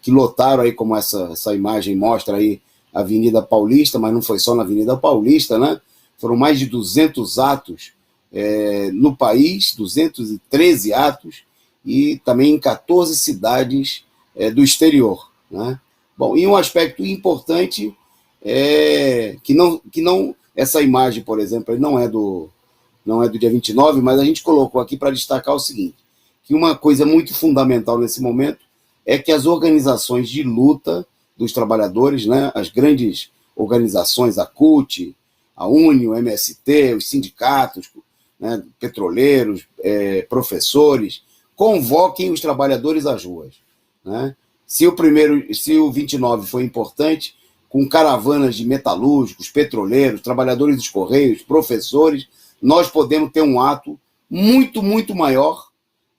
que lotaram aí, como essa imagem mostra aí, a Avenida Paulista, mas não foi só na Avenida Paulista, né? Foram mais de 200 atos no país, 213 atos, e também em 14 cidades do exterior, né? Bom, e um aspecto importante que não essa imagem, por exemplo, não é do dia 29, mas a gente colocou aqui para destacar o seguinte, que uma coisa muito fundamental nesse momento é que as organizações de luta dos trabalhadores, né, as grandes organizações, a CUT, a UNE, o MST, os sindicatos, né, petroleiros, professores, convoquem os trabalhadores às ruas, né? Se o 29 foi importante, com caravanas de metalúrgicos, petroleiros, trabalhadores dos Correios, professores, nós podemos ter um ato muito, muito maior,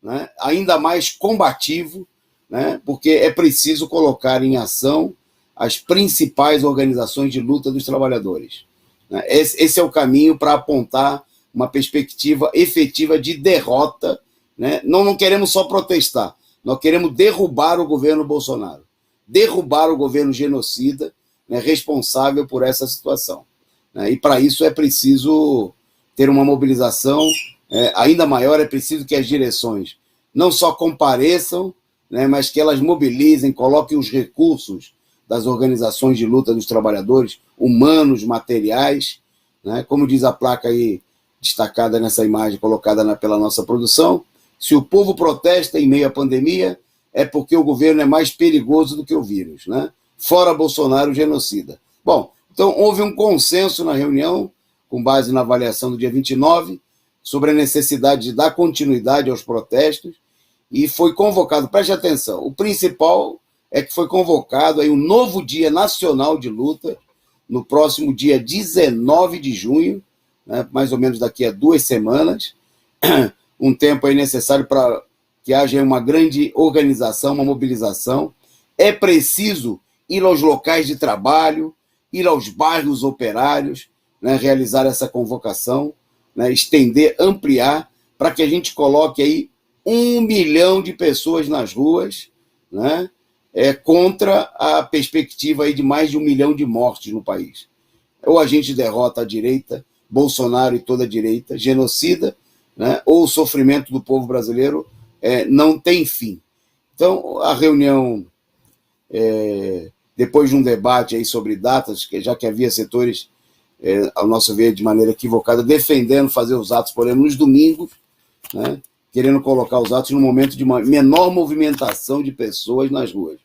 né, ainda mais combativo, né, porque é preciso colocar em ação as principais organizações de luta dos trabalhadores, né? Esse é o caminho para apontar uma perspectiva efetiva de derrota, né? Não queremos só protestar, nós queremos derrubar o governo Bolsonaro, derrubar o governo genocida, né, responsável por essa situação, né? E para isso é preciso ter uma mobilização ainda maior, é preciso que as direções não só compareçam, né, mas que elas mobilizem, coloquem os recursos das organizações de luta dos trabalhadores, humanos, materiais, né, como diz a placa aí, destacada nessa imagem colocada pela nossa produção, se o povo protesta em meio à pandemia, é porque o governo é mais perigoso do que o vírus, né? Fora Bolsonaro, genocida. Bom, então houve um consenso na reunião, com base na avaliação do dia 29, sobre a necessidade de dar continuidade aos protestos, e foi convocado, preste atenção, o principal é que foi convocado aí um novo Dia Nacional de Luta, no próximo dia 19 de junho, né, mais ou menos daqui a 2 semanas, um tempo aí necessário para que haja uma grande organização, uma mobilização. É preciso ir aos locais de trabalho, ir aos bairros operários, né, realizar essa convocação, né, estender, ampliar, para que a gente coloque aí 1 milhão de pessoas nas ruas, né, contra a perspectiva aí de mais de 1 milhão de mortes no país. Ou a gente derrota a direita, Bolsonaro e toda a direita, genocida, né, ou o sofrimento do povo brasileiro não tem fim. Então, a reunião, depois de um debate aí sobre datas, já que havia setores, ao nosso ver, de maneira equivocada, defendendo fazer os atos, por exemplo, nos domingos, né, querendo colocar os atos no momento de uma menor movimentação de pessoas nas ruas,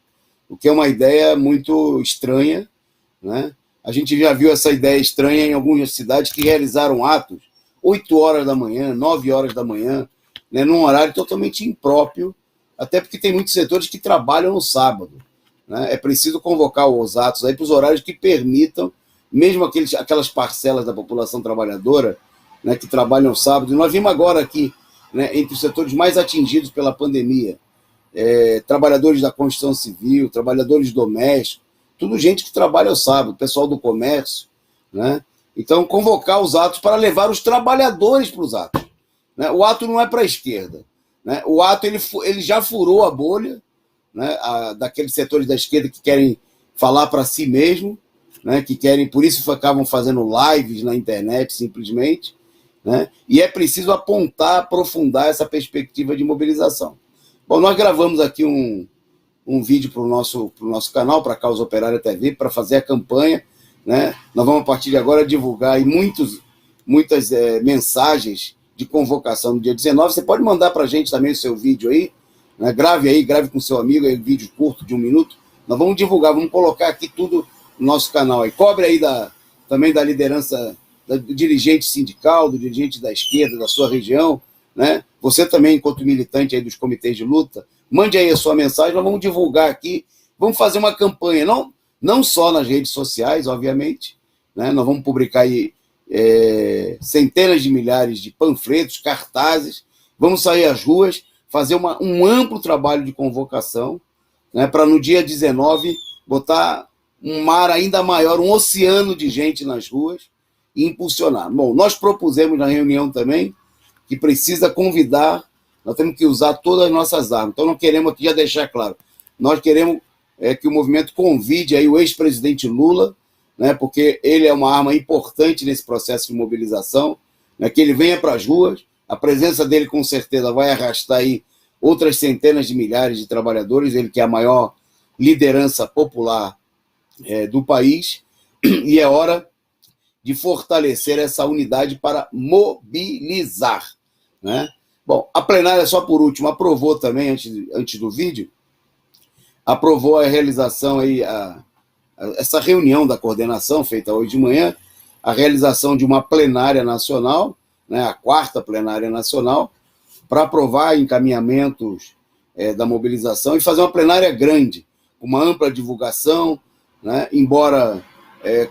o que é uma ideia muito estranha, né? A gente já viu essa ideia estranha em algumas cidades que realizaram atos 8 horas da manhã, 9 horas da manhã, né, num horário totalmente impróprio, até porque tem muitos setores que trabalham no sábado, né? É preciso convocar os atos aí para os horários que permitam, mesmo aquelas parcelas da população trabalhadora, né, que trabalham sábado. E nós vimos agora aqui, né, entre os setores mais atingidos pela pandemia, trabalhadores da construção civil, trabalhadores domésticos, tudo gente que trabalha ao sábado, pessoal do comércio, né? Então, convocar os atos para levar os trabalhadores para os atos, né? O ato não é para a esquerda, né? O ato ele já furou a bolha, né? Daqueles setores da esquerda que querem falar para si mesmo, né? Que querem, por isso acabam fazendo lives na internet simplesmente, né? E é preciso apontar, aprofundar essa perspectiva de mobilização. Bom, nós gravamos aqui um vídeo para o nosso canal, para a Causa Operária TV, para fazer a campanha, né? Nós vamos, a partir de agora, divulgar aí muitas mensagens de convocação no dia 19. Você pode mandar para a gente também o seu vídeo aí, né? Grave com seu amigo, aí, um vídeo curto de 1 minuto. Nós vamos divulgar, vamos colocar aqui tudo no nosso canal. Aí. Cobre aí também da liderança do dirigente sindical, do dirigente da esquerda, da sua região, né? Você também, enquanto militante aí dos comitês de luta, mande aí a sua mensagem, nós vamos divulgar aqui, vamos fazer uma campanha, não só nas redes sociais, obviamente, né? Nós vamos publicar aí centenas de milhares de panfletos, cartazes, vamos sair às ruas, fazer um amplo trabalho de convocação, né? Para no dia 19 botar um mar ainda maior, um oceano de gente nas ruas e impulsionar. Bom, nós propusemos na reunião também que precisa convidar, nós temos que usar todas as nossas armas. Então, nós queremos aqui já deixar claro, nós queremos que o movimento convide aí o ex-presidente Lula, né, porque ele é uma arma importante nesse processo de mobilização, né, que ele venha para as ruas, a presença dele com certeza vai arrastar aí outras centenas de milhares de trabalhadores, ele que é a maior liderança popular do país, e é hora de fortalecer essa unidade para mobilizar, né? Bom, a plenária, só por último, aprovou também, antes do vídeo, aprovou a realização aí, essa reunião da coordenação, feita hoje de manhã, a realização de uma plenária nacional, né, a 4ª plenária nacional, para aprovar encaminhamentos da mobilização e fazer uma plenária grande, com uma ampla divulgação, né, embora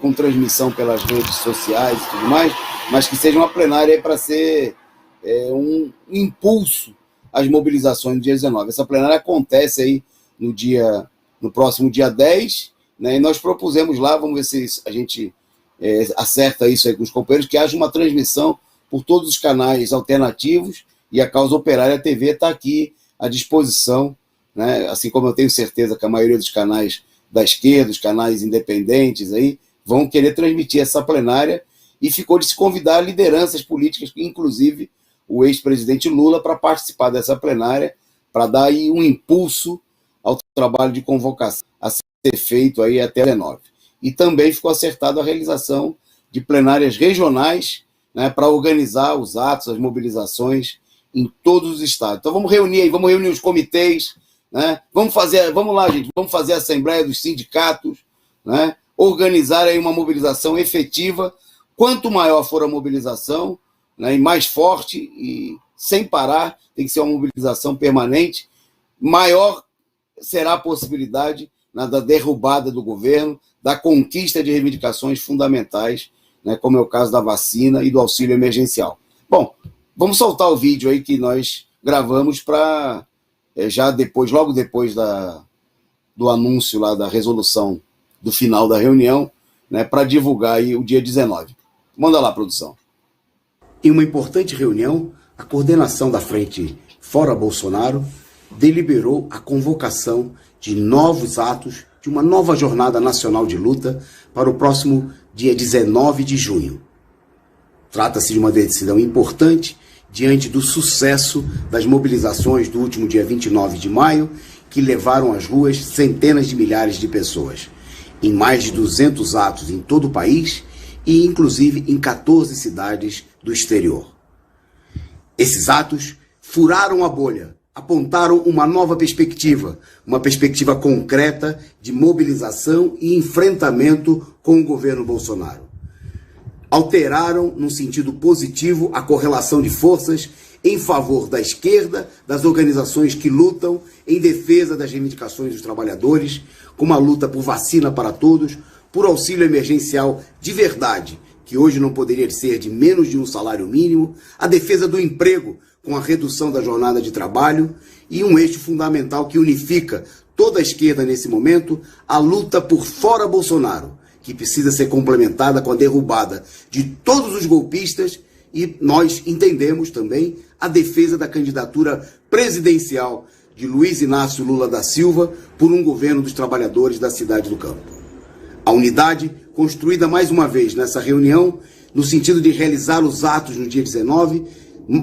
com transmissão pelas redes sociais e tudo mais, mas que seja uma plenária para ser um impulso às mobilizações no dia 19. Essa plenária acontece aí no próximo dia 10, né, e nós propusemos lá, vamos ver se a gente acerta isso aí com os companheiros, que haja uma transmissão por todos os canais alternativos, e a Causa Operária TV está aqui à disposição, né, assim como eu tenho certeza que a maioria dos canais da esquerda, os canais independentes aí, vão querer transmitir essa plenária, e ficou de se convidar lideranças políticas, inclusive o ex-presidente Lula, para participar dessa plenária, para dar aí um impulso ao trabalho de convocação a ser feito aí até 19. E também ficou acertada a realização de plenárias regionais, né, para organizar os atos, as mobilizações em todos os estados. Então vamos reunir os comitês, né? Vamos lá, gente, vamos fazer a assembleia dos sindicatos, né? Organizar aí uma mobilização efetiva. Quanto maior for a mobilização, né, e mais forte e sem parar, tem que ser uma mobilização permanente, maior será a possibilidade, né, da derrubada do governo, da conquista de reivindicações fundamentais, né, como é o caso da vacina e do auxílio emergencial. Bom, vamos soltar o vídeo aí que nós gravamos para logo depois do anúncio lá da resolução do final da reunião, né, para divulgar aí o dia 19. Manda lá, produção. Em uma importante reunião, a coordenação da Frente Fora Bolsonaro deliberou a convocação de novos atos de uma nova jornada nacional de luta para o próximo dia 19 de junho. Trata-se de uma decisão importante diante do sucesso das mobilizações do último dia 29 de maio, que levaram às ruas centenas de milhares de pessoas, em mais de 200 atos em todo o país e inclusive em 14 cidades do exterior. Esses atos furaram a bolha, apontaram uma nova perspectiva, uma perspectiva concreta de mobilização e enfrentamento com o governo Bolsonaro. Alteraram, num sentido positivo, a correlação de forças em favor da esquerda, das organizações que lutam em defesa das reivindicações dos trabalhadores, como a luta por vacina para todos, por auxílio emergencial de verdade, que hoje não poderia ser de menos de um salário mínimo, a defesa do emprego com a redução da jornada de trabalho e um eixo fundamental que unifica toda a esquerda nesse momento, a luta por fora Bolsonaro, que precisa ser complementada com a derrubada de todos os golpistas e nós entendemos também a defesa da candidatura presidencial de Luiz Inácio Lula da Silva por um governo dos trabalhadores da cidade do Campo. A unidade, construída mais uma vez nessa reunião, no sentido de realizar os atos no dia 19,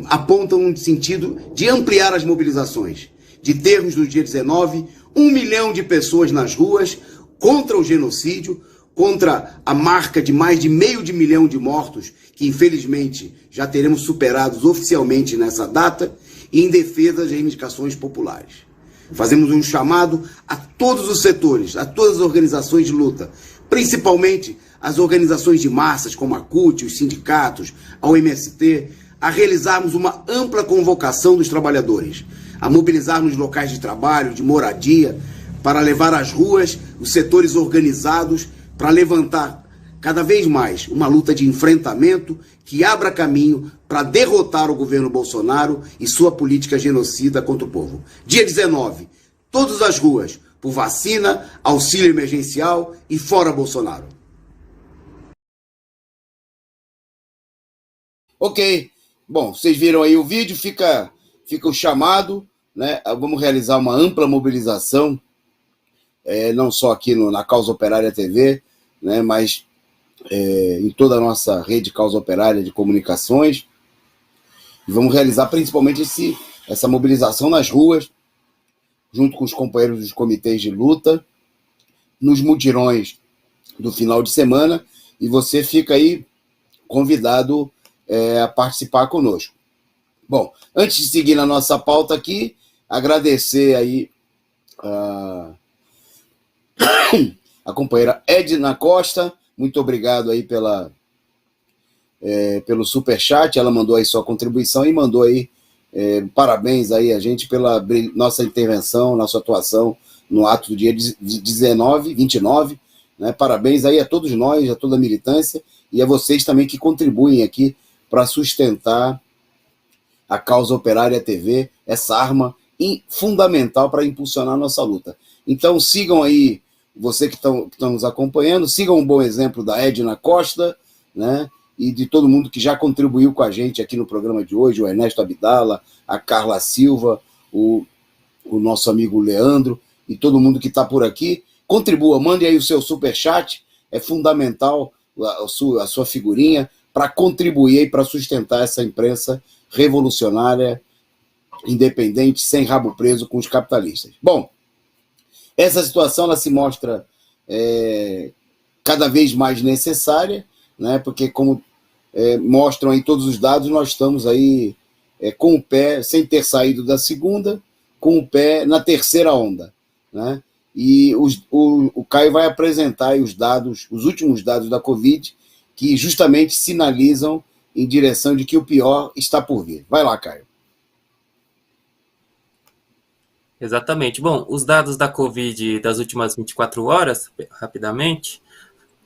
apontam no sentido de ampliar as mobilizações, de termos no dia 19 1 milhão de pessoas nas ruas contra o genocídio, contra a marca de mais de meio de milhão de mortos, que infelizmente já teremos superados oficialmente nessa data, e em defesa das reivindicações populares. Fazemos um chamado a todos os setores, a todas as organizações de luta, principalmente as organizações de massas como a CUT, os sindicatos, a OMST, a realizarmos uma ampla convocação dos trabalhadores, a mobilizarmos locais de trabalho, de moradia, para levar às ruas os setores organizados, para levantar cada vez mais uma luta de enfrentamento que abra caminho para derrotar o governo Bolsonaro e sua política genocida contra o povo. Dia 19, todas as ruas, por vacina, auxílio emergencial e fora Bolsonaro. Ok, bom, vocês viram aí o vídeo, fica o chamado, né? Vamos realizar uma ampla mobilização, não só aqui na Causa Operária TV, né, mas em toda a nossa rede Causa Operária de comunicações, e vamos realizar principalmente essa mobilização nas ruas, junto com os companheiros dos comitês de luta, nos mutirões do final de semana, e você fica aí convidado a participar conosco. Bom, antes de seguir na nossa pauta aqui, agradecer aí a companheira Edna Costa, muito obrigado aí pelo superchat, ela mandou aí sua contribuição e mandou aí parabéns aí a gente pela nossa intervenção, nossa atuação no ato do dia 29, né? Parabéns aí a todos nós, a toda a militância e a vocês também que contribuem aqui para sustentar a Causa Operária TV, essa arma fundamental para impulsionar a nossa luta. Então sigam aí, você que estão nos acompanhando, sigam um bom exemplo da Edna Costa, né, e de todo mundo que já contribuiu com a gente aqui no programa de hoje, o Ernesto Abdala, a Carla Silva, o nosso amigo Leandro, e todo mundo que está por aqui. Contribua, mande aí o seu superchat, é fundamental a sua figurinha para contribuir e para sustentar essa imprensa revolucionária, independente, sem rabo preso com os capitalistas. Bom, essa situação ela se mostra cada vez mais necessária, né, porque como mostram aí todos os dados, nós estamos aí com o pé, sem ter saído da segunda, com o pé na terceira onda, né? E o Caio vai apresentar aí os últimos dados da Covid, que justamente sinalizam em direção de que o pior está por vir. Vai lá, Caio. Exatamente. Bom, os dados da Covid das últimas 24 horas, rapidamente.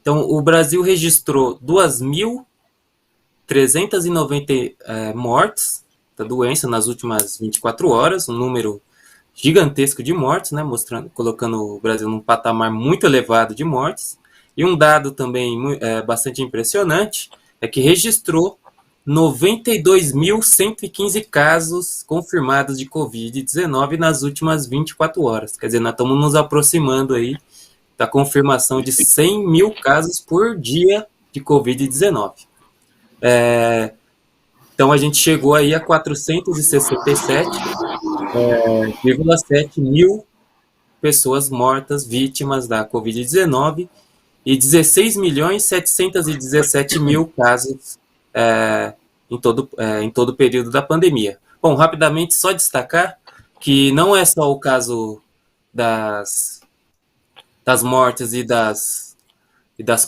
Então, o Brasil registrou 2.390 mortes da doença nas últimas 24 horas, um número gigantesco de mortes, né, colocando o Brasil num patamar muito elevado de mortes. E um dado também bastante impressionante é que registrou 92.115 casos confirmados de Covid-19 nas últimas 24 horas. Quer dizer, nós estamos nos aproximando aí da confirmação de 100 mil casos por dia de Covid-19. Então, a gente chegou aí a 467,7 mil pessoas mortas, vítimas da Covid-19, e 16.717.000 casos em todo o período da pandemia. Bom, rapidamente, só destacar que não é só o caso das mortes e das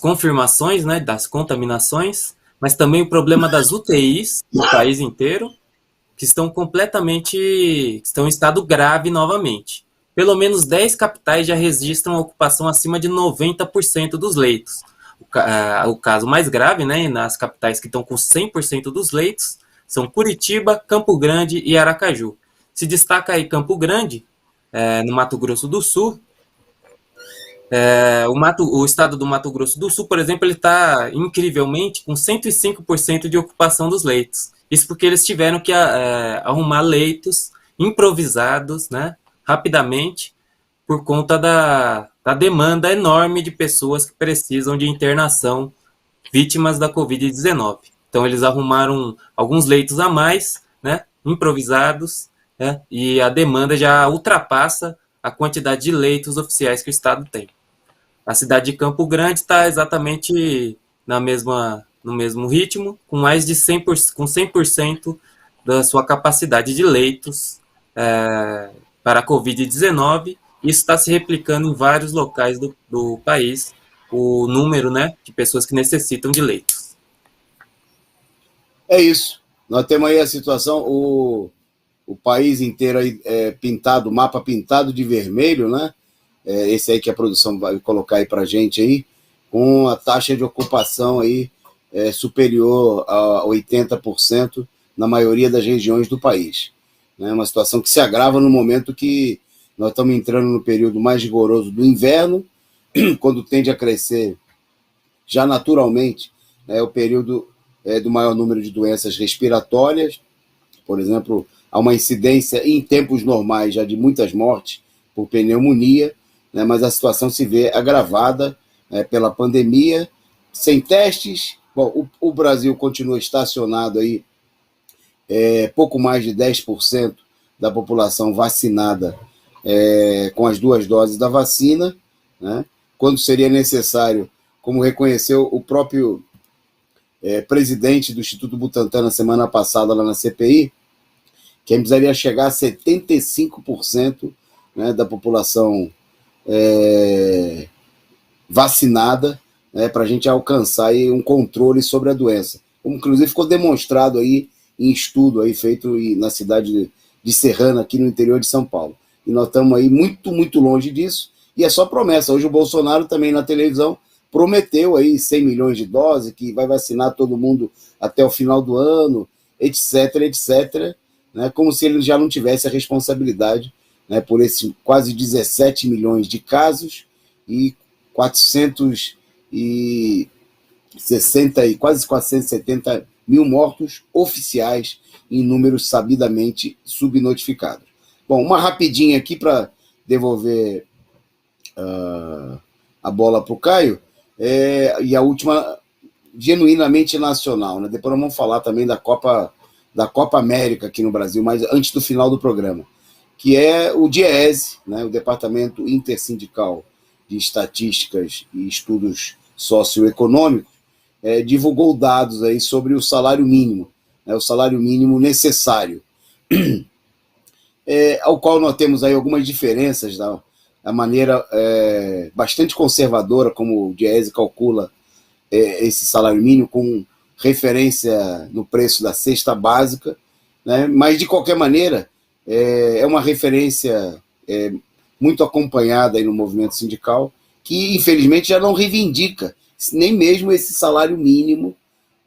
confirmações, né, das contaminações, mas também o problema das UTIs no país inteiro, que estão estão em estado grave novamente. Pelo menos 10 capitais já registram ocupação acima de 90% dos leitos. O caso mais grave, né, nas capitais que estão com 100% dos leitos, são Curitiba, Campo Grande e Aracaju. Se destaca aí Campo Grande, no Mato Grosso do Sul. O estado do Mato Grosso do Sul, por exemplo, ele está incrivelmente com 105% de ocupação dos leitos. Isso porque eles tiveram que arrumar leitos improvisados, né, rapidamente, por conta da demanda enorme de pessoas que precisam de internação vítimas da Covid-19. Então, eles arrumaram alguns leitos a mais, né, improvisados, né, e a demanda já ultrapassa a quantidade de leitos oficiais que o Estado tem. A cidade de Campo Grande está exatamente no mesmo ritmo, com mais de 100% da sua capacidade de leitos para a Covid-19. Isso está se replicando em vários locais do país, o número, né, de pessoas que necessitam de leitos. É isso. Nós temos aí a situação, o país inteiro aí pintado, mapa pintado de vermelho, né? Esse aí que a produção vai colocar aí para a gente aí, com a taxa de ocupação aí superior a 80% na maioria das regiões do país. É uma situação que se agrava no momento que nós estamos entrando no período mais rigoroso do inverno, quando tende a crescer já naturalmente, o período do maior número de doenças respiratórias. Por exemplo, há uma incidência em tempos normais já de muitas mortes por pneumonia, né, mas a situação se vê agravada pela pandemia, sem testes. Bom, o Brasil continua estacionado aí, pouco mais de 10% da população vacinada com as 2 doses da vacina, né, quando seria necessário, como reconheceu o próprio presidente do Instituto Butantan na semana passada lá na CPI, que precisaria chegar a 75%, né, da população vacinada, né, para a gente alcançar aí um controle sobre a doença. Como inclusive ficou demonstrado aí em estudo aí feito na cidade de Serrana, aqui no interior de São Paulo. E nós estamos aí muito, muito longe disso, e é só promessa. Hoje o Bolsonaro também na televisão prometeu aí 100 milhões de doses, que vai vacinar todo mundo até o final do ano, etc, etc, né, como se ele já não tivesse a responsabilidade, né, por esses quase 17 milhões de casos e 460 e quase 470 mil mortos oficiais em números sabidamente subnotificados. Bom, uma rapidinha aqui para devolver a bola para o Caio, e a última genuinamente nacional, né? Depois nós vamos falar também da Copa América aqui no Brasil, mas antes do final do programa, que é o DIEESE, né, o Departamento Intersindical de Estatísticas e Estudos Socioeconômicos, divulgou dados aí sobre o salário mínimo, né, o salário mínimo necessário, ao qual nós temos aí algumas diferenças da maneira bastante conservadora como o DIEESE calcula esse salário mínimo, com referência no preço da cesta básica, né, mas de qualquer maneira é uma referência muito acompanhada aí no movimento sindical, que infelizmente já não reivindica nem mesmo esse salário mínimo,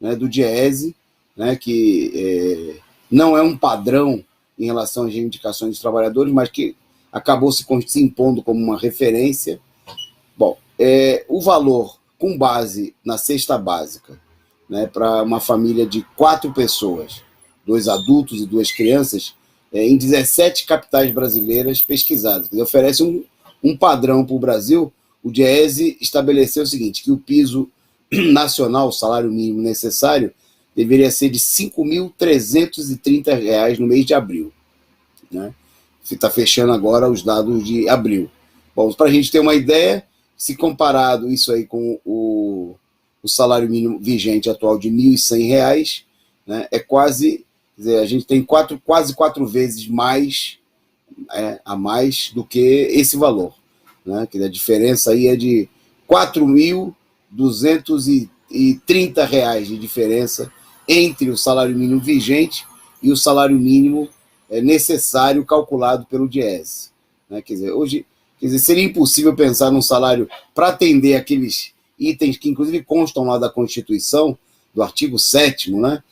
né, do DIEESE, né, que não é um padrão em relação às reivindicações dos trabalhadores, mas que acabou se impondo como uma referência. Bom, o valor com base na cesta básica, né, para uma família de 4 pessoas, 2 adultos e 2 crianças, em 17 capitais brasileiras pesquisadas. Ele oferece um padrão para o Brasil. O DIEESE estabeleceu o seguinte, que o piso nacional, o salário mínimo necessário, deveria ser de R$ 5.330 no mês de abril. Né? Está fechando agora os dados de abril. Bom, para a gente ter uma ideia, se comparado isso aí com o salário mínimo vigente atual de R$ 1.100, né, quase, quer dizer, a gente tem quase 4 vezes mais a mais do que esse valor, né? Que a diferença aí é de R$ 4.230 de diferença entre o salário mínimo vigente e o salário mínimo necessário calculado pelo DIEESE. Né? Quer dizer, seria impossível pensar num salário para atender aqueles itens que inclusive constam lá da Constituição, do artigo 7º, né?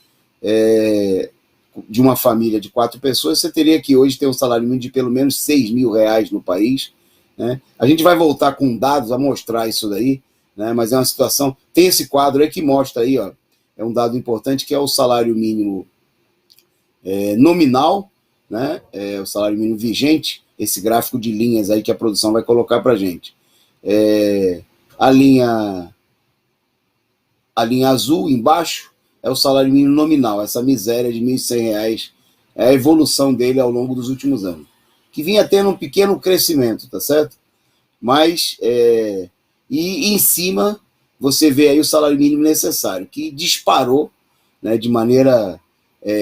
de uma família de 4 pessoas, você teria que hoje ter um salário mínimo de pelo menos R$ 6.000 no país, né? A gente vai voltar com dados a mostrar isso daí, né? Mas é uma situação, tem esse quadro aí que mostra aí, ó, é um dado importante, que é o salário mínimo nominal, né? O salário mínimo vigente, esse gráfico de linhas aí que a produção vai colocar para a gente. A linha azul embaixo é o salário mínimo nominal, essa miséria de R$ 1.100, é a evolução dele ao longo dos últimos anos, que vinha tendo um pequeno crescimento, tá certo? Mas, e em cima, você vê aí o salário mínimo necessário, que disparou, né, de maneira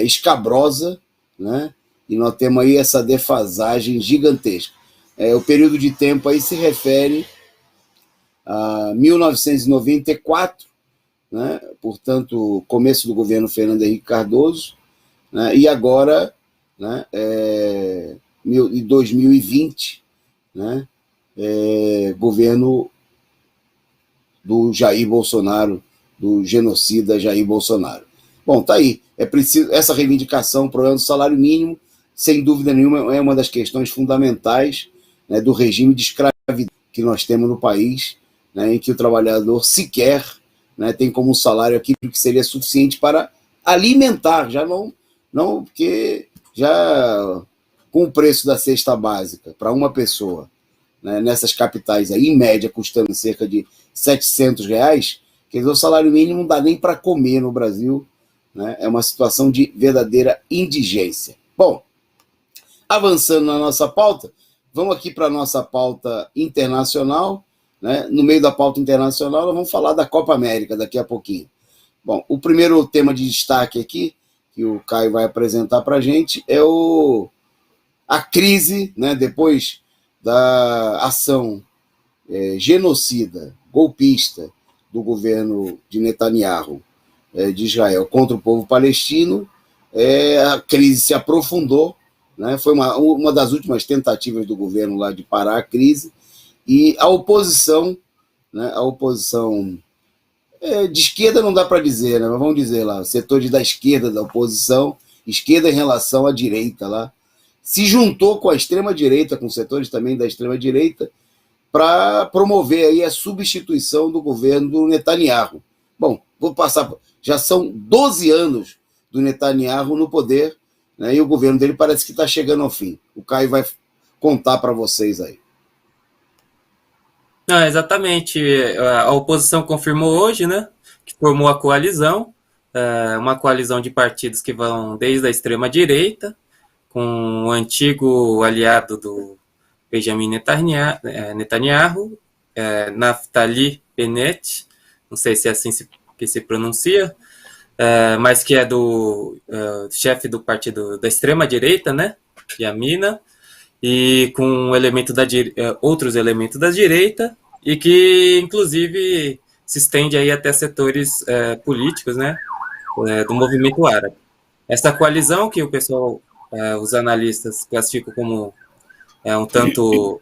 escabrosa, né? E nós temos aí essa defasagem gigantesca. O período de tempo aí se refere a 1994, né? Portanto, começo do governo Fernando Henrique Cardoso, né? E agora, né, em 2020, né, governo do Jair Bolsonaro, do genocida Jair Bolsonaro. Bom, tá aí. É preciso essa reivindicação, o problema do salário mínimo, sem dúvida nenhuma, é uma das questões fundamentais, né, do regime de escravidão que nós temos no país, né, em que o trabalhador sequer, né, tem como salário aquilo que seria suficiente para alimentar, já não porque já com o preço da cesta básica para uma pessoa, né, nessas capitais aí, em média, custando cerca de R$ 700, quer dizer, o salário mínimo não dá nem para comer no Brasil, né? É uma situação de verdadeira indigência. Bom, avançando na nossa pauta, vamos aqui para a nossa pauta internacional, né? No meio da pauta internacional, nós vamos falar da Copa América daqui a pouquinho. Bom, o primeiro tema de destaque aqui, que o Caio vai apresentar para a gente, é a crise, né, depois da ação genocida, golpista do governo de Netanyahu, de Israel, contra o povo palestino. A crise se aprofundou, né? Foi uma das últimas tentativas do governo lá de parar a crise, e a oposição, né, de esquerda não dá para dizer, né, mas vamos dizer lá, setores da esquerda da oposição, esquerda em relação à direita lá, se juntou com a extrema-direita, com setores também da extrema-direita, para promover aí a substituição do governo do Netanyahu. Bom, vou passar, já são 12 anos do Netanyahu no poder, né, e o governo dele parece que está chegando ao fim. O Caio vai contar para vocês aí. Não, exatamente. A oposição confirmou hoje, né, que formou a coalizão, uma coalizão de partidos que vão desde a extrema-direita, com o antigo aliado do Benjamin Netanyahu, Naftali Bennett, não sei se é assim que se pronuncia, mas que é do chefe do partido da extrema-direita, né, Yamina, e com outros elementos da direita, e que, inclusive, se estende aí até setores políticos, né, do movimento árabe. Essa coalizão, que o pessoal, os analistas classificam como um tanto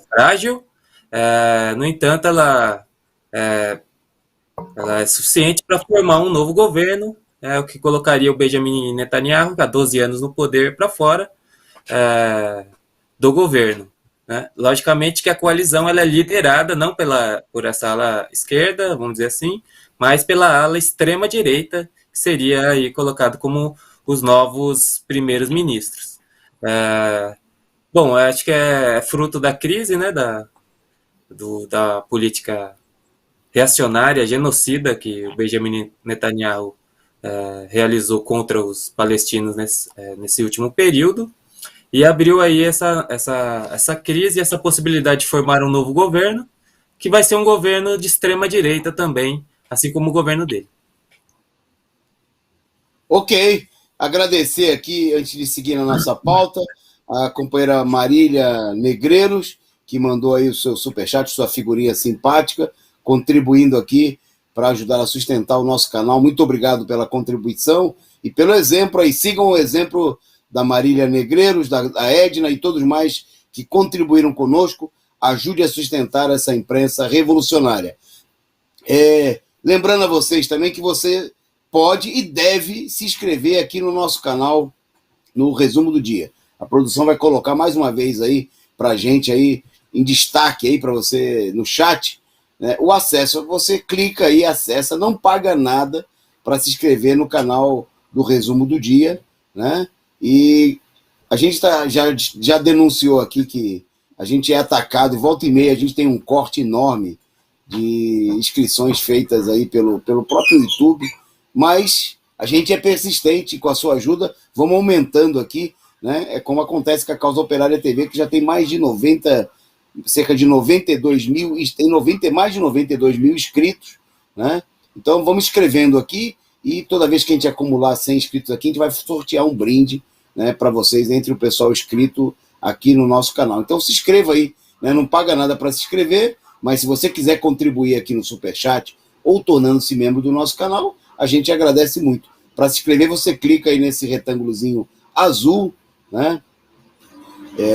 frágil, no entanto, ela é suficiente para formar um novo governo, o que colocaria o Benjamin Netanyahu, há 12 anos no poder, para fora do governo, né? Logicamente que a coalizão ela é liderada não por essa ala esquerda, vamos dizer assim, mas pela ala extrema-direita, que seria aí colocado como os novos primeiros ministros. Bom, acho que é fruto da crise, né, da política reacionária, genocida, que o Benjamin Netanyahu realizou contra os palestinos nesse último período, e abriu aí essa crise, essa possibilidade de formar um novo governo, que vai ser um governo de extrema-direita também, assim como o governo dele. Ok, agradecer aqui, antes de seguir na nossa pauta, a companheira Marília Negreiros, que mandou aí o seu superchat, sua figurinha simpática, contribuindo aqui para ajudar a sustentar o nosso canal. Muito obrigado pela contribuição e pelo exemplo aí. Sigam o exemplo da Marília Negreiros, da Edna e todos mais que contribuíram conosco. Ajude a sustentar essa imprensa revolucionária. Lembrando a vocês também que você pode e deve se inscrever aqui no nosso canal, no Resumo do Dia. A produção vai colocar mais uma vez aí para a gente aí em destaque aí para você no chat, né, o acesso. Você clica aí, acessa, não paga nada para se inscrever no canal do Resumo do Dia, né? E a gente já denunciou aqui que a gente é atacado, volta e meia a gente tem um corte enorme de inscrições feitas aí pelo próprio YouTube, mas a gente é persistente, com a sua ajuda vamos aumentando aqui, né? É como acontece com a Causa Operária TV, que já tem mais de 90, cerca de 92 mil, tem mais de 92 mil inscritos, né? Então vamos escrevendo aqui, e toda vez que a gente acumular 100 inscritos aqui, a gente vai sortear um brinde, né, para vocês, entre o pessoal inscrito aqui no nosso canal. Então se inscreva aí, né? Não paga nada para se inscrever, mas se você quiser contribuir aqui no Superchat ou tornando-se membro do nosso canal, a gente agradece muito. Para se inscrever, você clica aí nesse retângulozinho azul, né,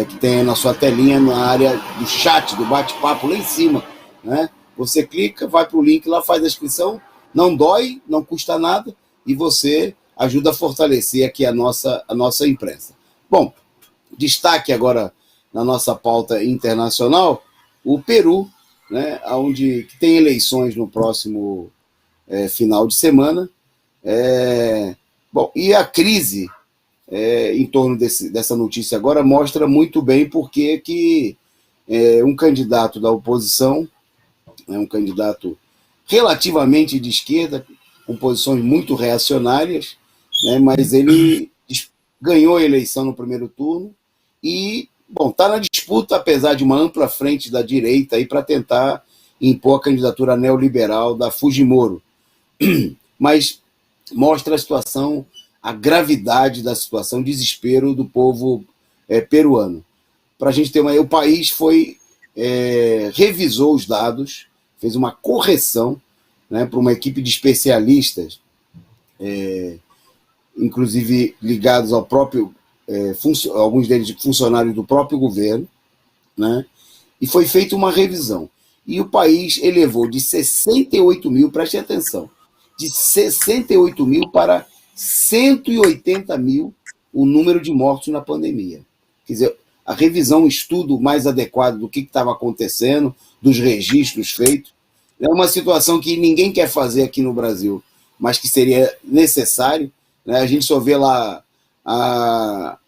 que tem aí na sua telinha, na área do chat, do bate-papo, lá em cima, né? Você clica, vai para o link lá, faz a inscrição, não dói, não custa nada, e você ajuda a fortalecer aqui a nossa imprensa. Bom, destaque agora na nossa pauta internacional, o Peru, né, onde tem eleições no próximo final de semana. Bom, e a crise em torno dessa notícia agora mostra muito bem porque que um candidato da oposição, um candidato relativamente de esquerda, com posições muito reacionárias, né, mas ele ganhou a eleição no primeiro turno e, bom, está na disputa, apesar de uma ampla frente da direita para tentar impor a candidatura neoliberal da Fujimori. Mas mostra a situação, a gravidade da situação, o desespero do povo peruano. Para a gente ter o país revisou os dados, fez uma correção, né, para uma equipe de especialistas, inclusive ligados ao próprio, alguns deles funcionários do próprio governo, né, e foi feita uma revisão. E o país elevou de 68 mil, preste atenção, de 68 mil para 180 mil o número de mortos na pandemia. Quer dizer, a revisão, um estudo mais adequado do que estava acontecendo, dos registros feitos. É uma situação que ninguém quer fazer aqui no Brasil, mas que seria necessário, né? A gente só vê lá a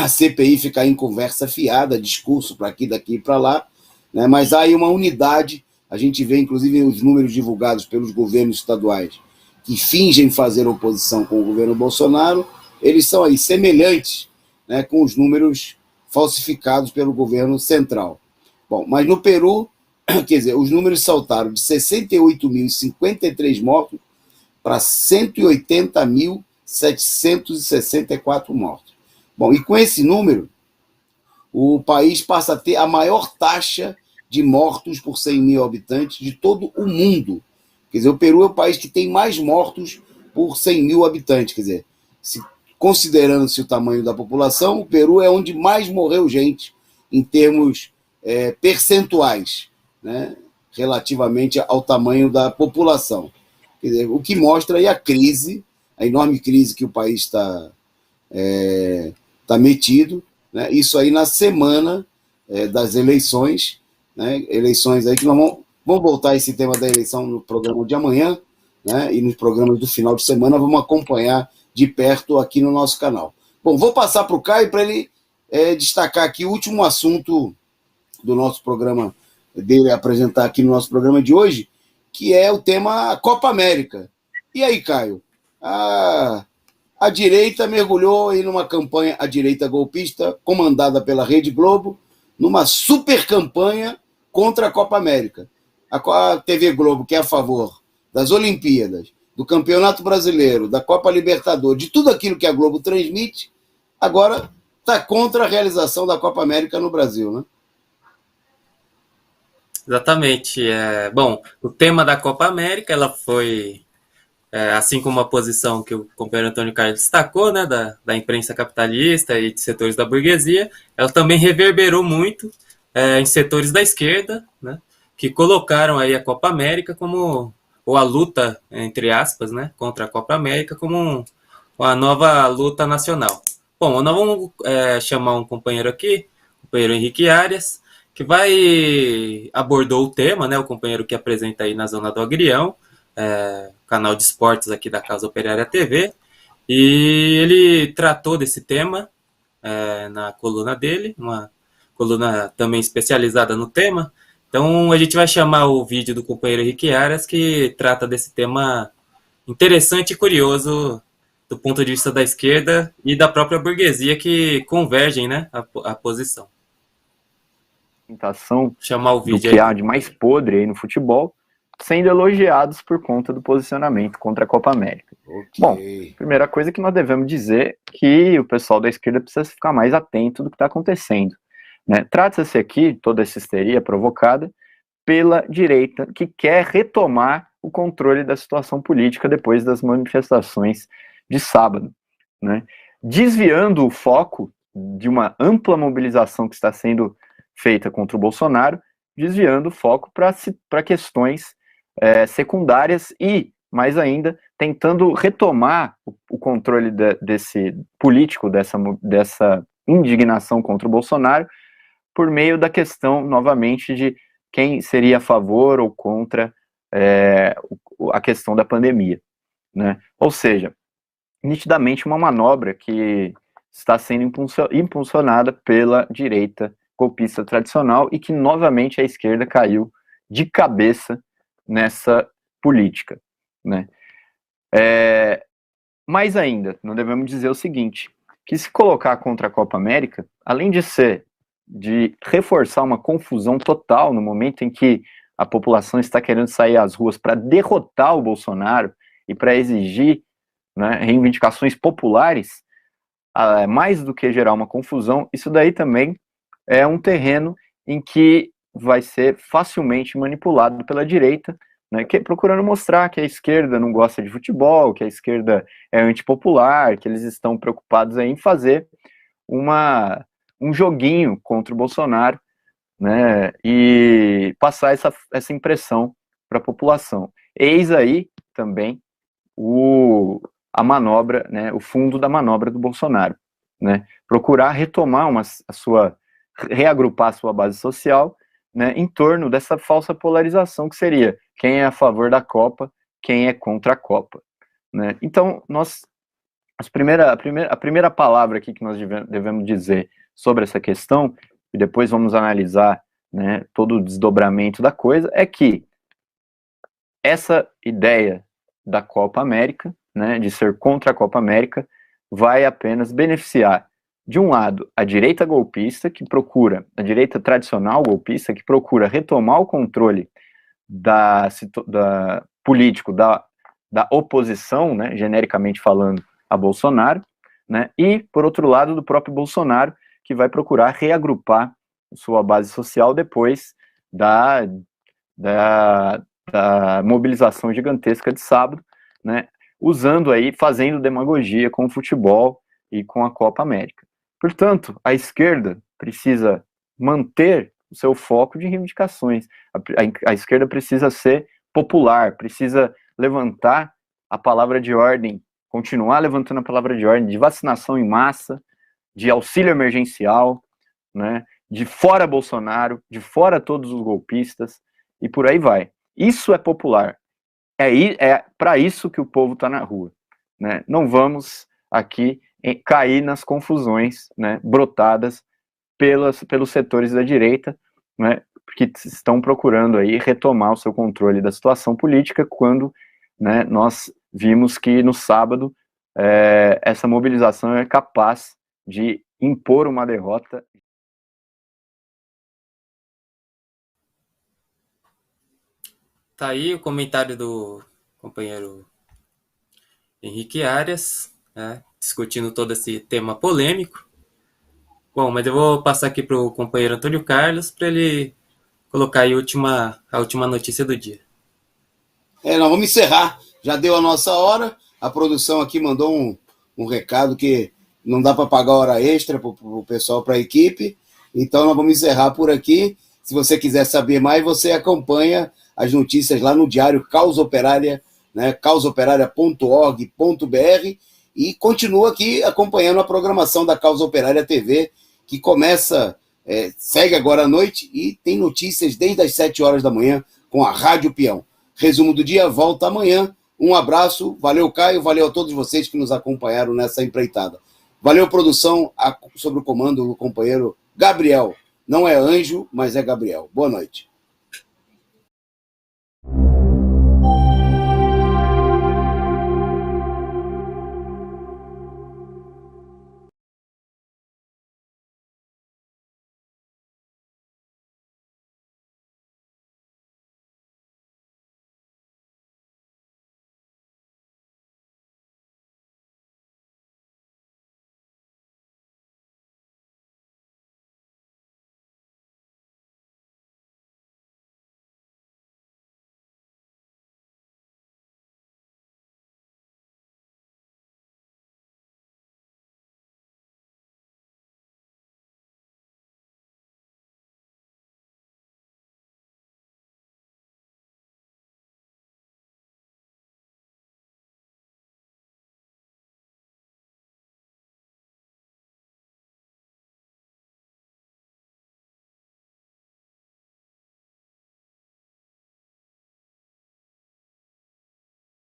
CPI ficar em conversa fiada, discurso para aqui, daqui e para lá, né? Mas há aí uma unidade, a gente vê inclusive os números divulgados pelos governos estaduais, que fingem fazer oposição com o governo Bolsonaro, eles são aí semelhantes, né, com os números falsificados pelo governo central. Bom, mas no Peru, quer dizer, os números saltaram de 68.053 mortos para 180.764 mortos. Bom, e com esse número, o país passa a ter a maior taxa de mortos por 100 mil habitantes de todo o mundo. Quer dizer, o Peru é o país que tem mais mortos por 100 mil habitantes. Quer dizer, considerando-se o tamanho da população, o Peru é onde mais morreu gente em termos percentuais, né, relativamente ao tamanho da população. Quer dizer, o que mostra aí a crise, a enorme crise que o país está metido, né, isso aí na semana das eleições, né, eleições aí que nós vamos voltar a esse tema da eleição no programa de amanhã, né, e nos programas do final de semana vamos acompanhar de perto aqui no nosso canal. Bom, vou passar para o Caio para ele destacar aqui o último assunto do nosso programa, dele apresentar aqui no nosso programa de hoje, que é o tema Copa América. E aí, Caio? A direita mergulhou aí numa campanha, a direita golpista, comandada pela Rede Globo, numa super campanha contra a Copa América. A TV Globo, que é a favor das Olimpíadas, do Campeonato Brasileiro, da Copa Libertadores, de tudo aquilo que a Globo transmite, agora está contra a realização da Copa América no Brasil, né? Exatamente. Bom, o tema da Copa América, ela foi, assim como a posição que o companheiro Antônio Carlos destacou, né, da imprensa capitalista e de setores da burguesia, ela também reverberou muito em setores da esquerda, né, que colocaram aí a Copa América como ou a luta, entre aspas, né, contra a Copa América como uma nova luta nacional. Bom, nós vamos chamar um companheiro aqui, o companheiro Henrique Arias, que abordou o tema, né, o companheiro que apresenta aí na Zona do Agrião, canal de esportes aqui da Casa Operária TV, e ele tratou desse tema na coluna dele, uma coluna também especializada no tema. Então a gente vai chamar o vídeo do companheiro Henrique Arias, que trata desse tema interessante e curioso do ponto de vista da esquerda e da própria burguesia, que convergem, né, a posição. Chamar o vídeo do que há de mais podre aí no futebol, sendo elogiados por conta do posicionamento contra a Copa América. Okay. Bom, primeira coisa que nós devemos dizer que o pessoal da esquerda precisa ficar mais atento do que está acontecendo, né? Trata-se aqui, toda essa histeria provocada pela direita, que quer retomar o controle da situação política depois das manifestações de sábado, né? Desviando o foco de uma ampla mobilização que está sendo feita contra o Bolsonaro, desviando o foco para questões secundárias e, mais ainda, tentando retomar o controle desse político, dessa indignação contra o Bolsonaro, por meio da questão, novamente, de quem seria a favor ou contra a questão da pandemia, né? Ou seja, nitidamente uma manobra que está sendo impulsionada pela direita golpista tradicional e que, novamente, a esquerda caiu de cabeça nessa política, né? Mais ainda, não devemos dizer o seguinte, que se colocar contra a Copa América, além de reforçar uma confusão total no momento em que a população está querendo sair às ruas para derrotar o Bolsonaro e para exigir, né, reivindicações populares, mais do que gerar uma confusão, isso daí também é um terreno em que vai ser facilmente manipulado pela direita, né, procurando mostrar que a esquerda não gosta de futebol, que a esquerda é antipopular, que eles estão preocupados aí em fazer um joguinho contra o Bolsonaro, né, e passar essa impressão para a população. Eis aí também a manobra, né, o fundo da manobra do Bolsonaro, né, procurar retomar reagrupar a sua base social, né, em torno dessa falsa polarização que seria quem é a favor da Copa, quem é contra a Copa, né? Então, a primeira palavra aqui que nós devemos dizer sobre essa questão, e depois vamos analisar, né, todo o desdobramento da coisa, é que essa ideia da Copa América, né, de ser contra a Copa América, vai apenas beneficiar, de um lado, a direita golpista, a direita tradicional golpista, que procura retomar o controle político da oposição, né, genericamente falando, a Bolsonaro, né, e, por outro lado, do próprio Bolsonaro, que vai procurar reagrupar sua base social depois da mobilização gigantesca de sábado, né, fazendo demagogia com o futebol e com a Copa América. Portanto, a esquerda precisa manter o seu foco de reivindicações. A esquerda precisa ser popular, precisa levantar a palavra de ordem, continuar levantando a palavra de ordem de vacinação em massa, de auxílio emergencial, né, de fora Bolsonaro, de fora todos os golpistas, e por aí vai. Isso é popular. É para isso que o povo está na rua, né? Não vamos aqui cair nas confusões, né, brotadas pelos setores da direita, né, que estão procurando aí retomar o seu controle da situação política, quando, né, nós vimos que no sábado essa mobilização é capaz de impor uma derrota. Tá aí o comentário do companheiro Henrique Arias, né, discutindo todo esse tema polêmico. Bom, mas eu vou passar aqui para o companheiro Antônio Carlos para ele colocar aí a última notícia do dia. Nós vamos encerrar. Já deu a nossa hora. A produção aqui mandou um recado que não dá para pagar hora extra para o pessoal, para a equipe. Então nós vamos encerrar por aqui. Se você quiser saber mais, você acompanha as notícias lá no diário Causa Operária, né, causaoperaria.org.br, e continua aqui acompanhando a programação da Causa Operária TV, que começa, segue agora à noite e tem notícias desde as 7 horas da manhã com a Rádio Peão. Resumo do dia volta amanhã. Um abraço, valeu Caio, valeu a todos vocês que nos acompanharam nessa empreitada. Valeu produção, sob o comando do companheiro Gabriel. Não é Anjo, mas é Gabriel. Boa noite.